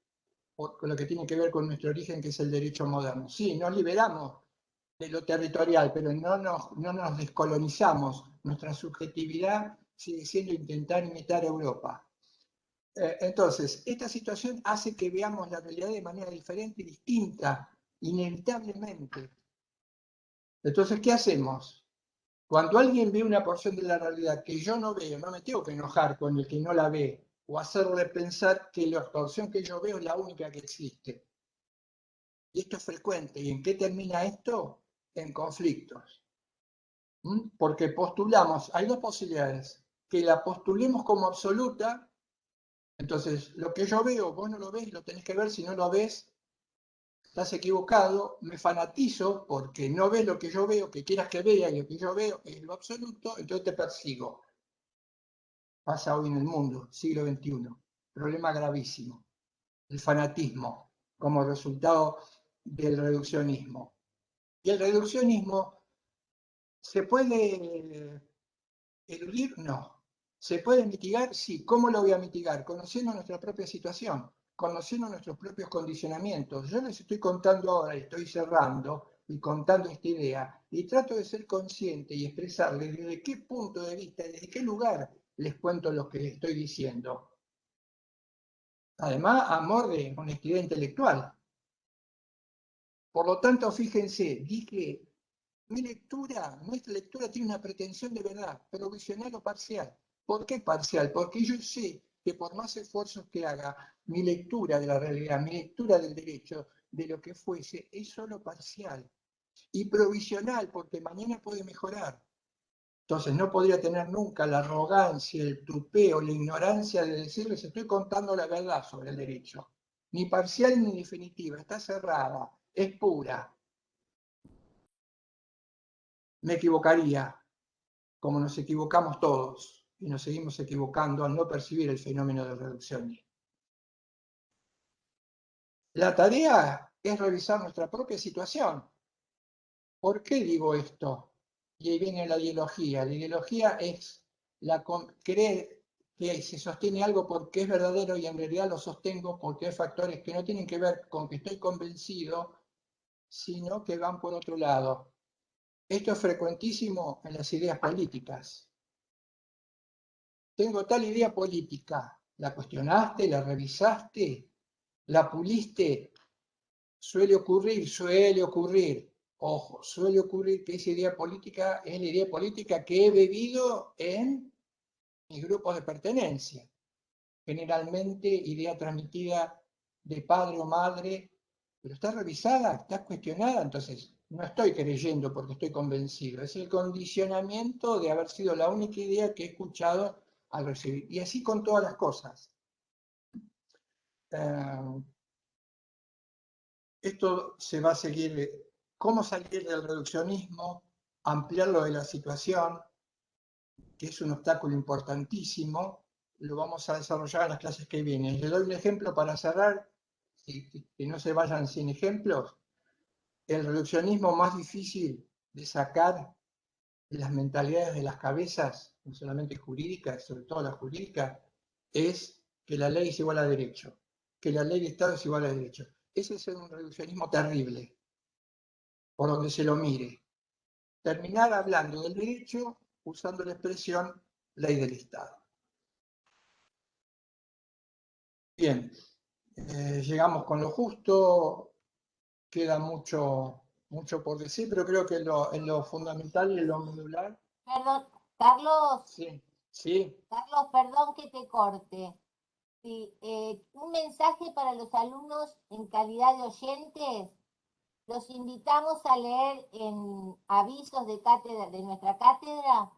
con lo que tiene que ver con nuestro origen, que es el derecho moderno. Sí, nos liberamos de lo territorial, pero no nos descolonizamos. Nuestra subjetividad sigue siendo intentar imitar a Europa. Entonces, esta situación hace que veamos la realidad de manera diferente y distinta, inevitablemente. Entonces, ¿qué hacemos? Cuando alguien ve una porción de la realidad que yo no veo, no me tengo que enojar con el que no la ve o hacerle pensar que la porción que yo veo es la única que existe. Y esto es frecuente. ¿Y en qué termina esto? En conflictos. Porque postulamos, hay dos posibilidades, que la postulemos como absoluta. Entonces, lo que yo veo, vos no lo ves, lo tenés que ver. Si no lo ves, estás equivocado. Me fanatizo porque no ves lo que yo veo, que quieras que vea, y lo que yo veo es lo absoluto, entonces te persigo. Pasa hoy en el mundo, siglo XXI. Problema gravísimo. El fanatismo como resultado del reduccionismo. Y el reduccionismo se puede eludir, no. ¿Se puede mitigar? Sí. ¿Cómo lo voy a mitigar? Conociendo nuestra propia situación, conociendo nuestros propios condicionamientos. Yo les estoy contando ahora, y estoy cerrando y contando esta idea, y trato de ser consciente y expresarles desde qué punto de vista, desde qué lugar les cuento lo que les estoy diciendo. Además, amor de honestidad intelectual. Por lo tanto, fíjense, dije, nuestra lectura tiene una pretensión de verdad, provisional o parcial. ¿Por qué parcial? Porque yo sé que por más esfuerzos que haga, mi lectura de la realidad, mi lectura del derecho, de lo que fuese, es solo parcial. Y provisional, porque mañana puede mejorar. Entonces no podría tener nunca la arrogancia, el tupeo, la ignorancia de decirles estoy contando la verdad sobre el derecho. Ni parcial ni definitiva, está cerrada, es pura. Me equivocaría, como nos equivocamos todos, y nos seguimos equivocando al no percibir el fenómeno de reduccionismo. La tarea es revisar nuestra propia situación. ¿Por qué digo esto? Y ahí viene la ideología. La ideología es creer que se sostiene algo porque es verdadero y en realidad lo sostengo porque hay factores que no tienen que ver con que estoy convencido, sino que van por otro lado. Esto es frecuentísimo en las ideas políticas. Tengo tal idea política, la cuestionaste, la revisaste, la puliste, suele ocurrir, ojo, suele ocurrir que esa idea política es la idea política que he bebido en mis grupos de pertenencia, generalmente idea transmitida de padre o madre, pero está revisada, está cuestionada, entonces no estoy creyendo porque estoy convencido, es el condicionamiento de haber sido la única idea que he escuchado al recibir. Y así con todas las cosas. Esto se va a seguir, cómo salir del reduccionismo, ampliarlo de la situación, que es un obstáculo importantísimo, lo vamos a desarrollar en las clases que vienen. Les doy un ejemplo para cerrar, que no se vayan sin ejemplos. El reduccionismo más difícil de sacar las mentalidades de las cabezas, no solamente jurídicas, sobre todo la jurídica, es que la ley es igual a derecho, que la ley de Estado es igual a derecho. Ese es un reduccionismo terrible, por donde se lo mire. Terminar hablando del derecho usando la expresión ley del Estado. Bien, llegamos con lo justo, queda mucho por decir, pero creo que en lo fundamental y en lo medular. Perdón, Carlos, Sí, sí. Carlos, perdón que te corte. Sí, un mensaje para los alumnos en calidad de oyentes. Los invitamos a leer en avisos de cátedra, de nuestra cátedra.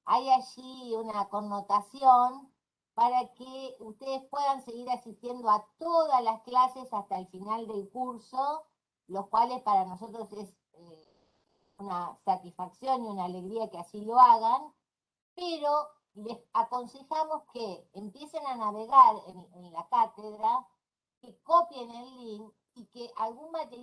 Hay allí una connotación para que ustedes puedan seguir asistiendo a todas las clases hasta el final del curso, los cuales para nosotros es una satisfacción y una alegría que así lo hagan, pero les aconsejamos que empiecen a navegar en la cátedra, que copien el link y que algún material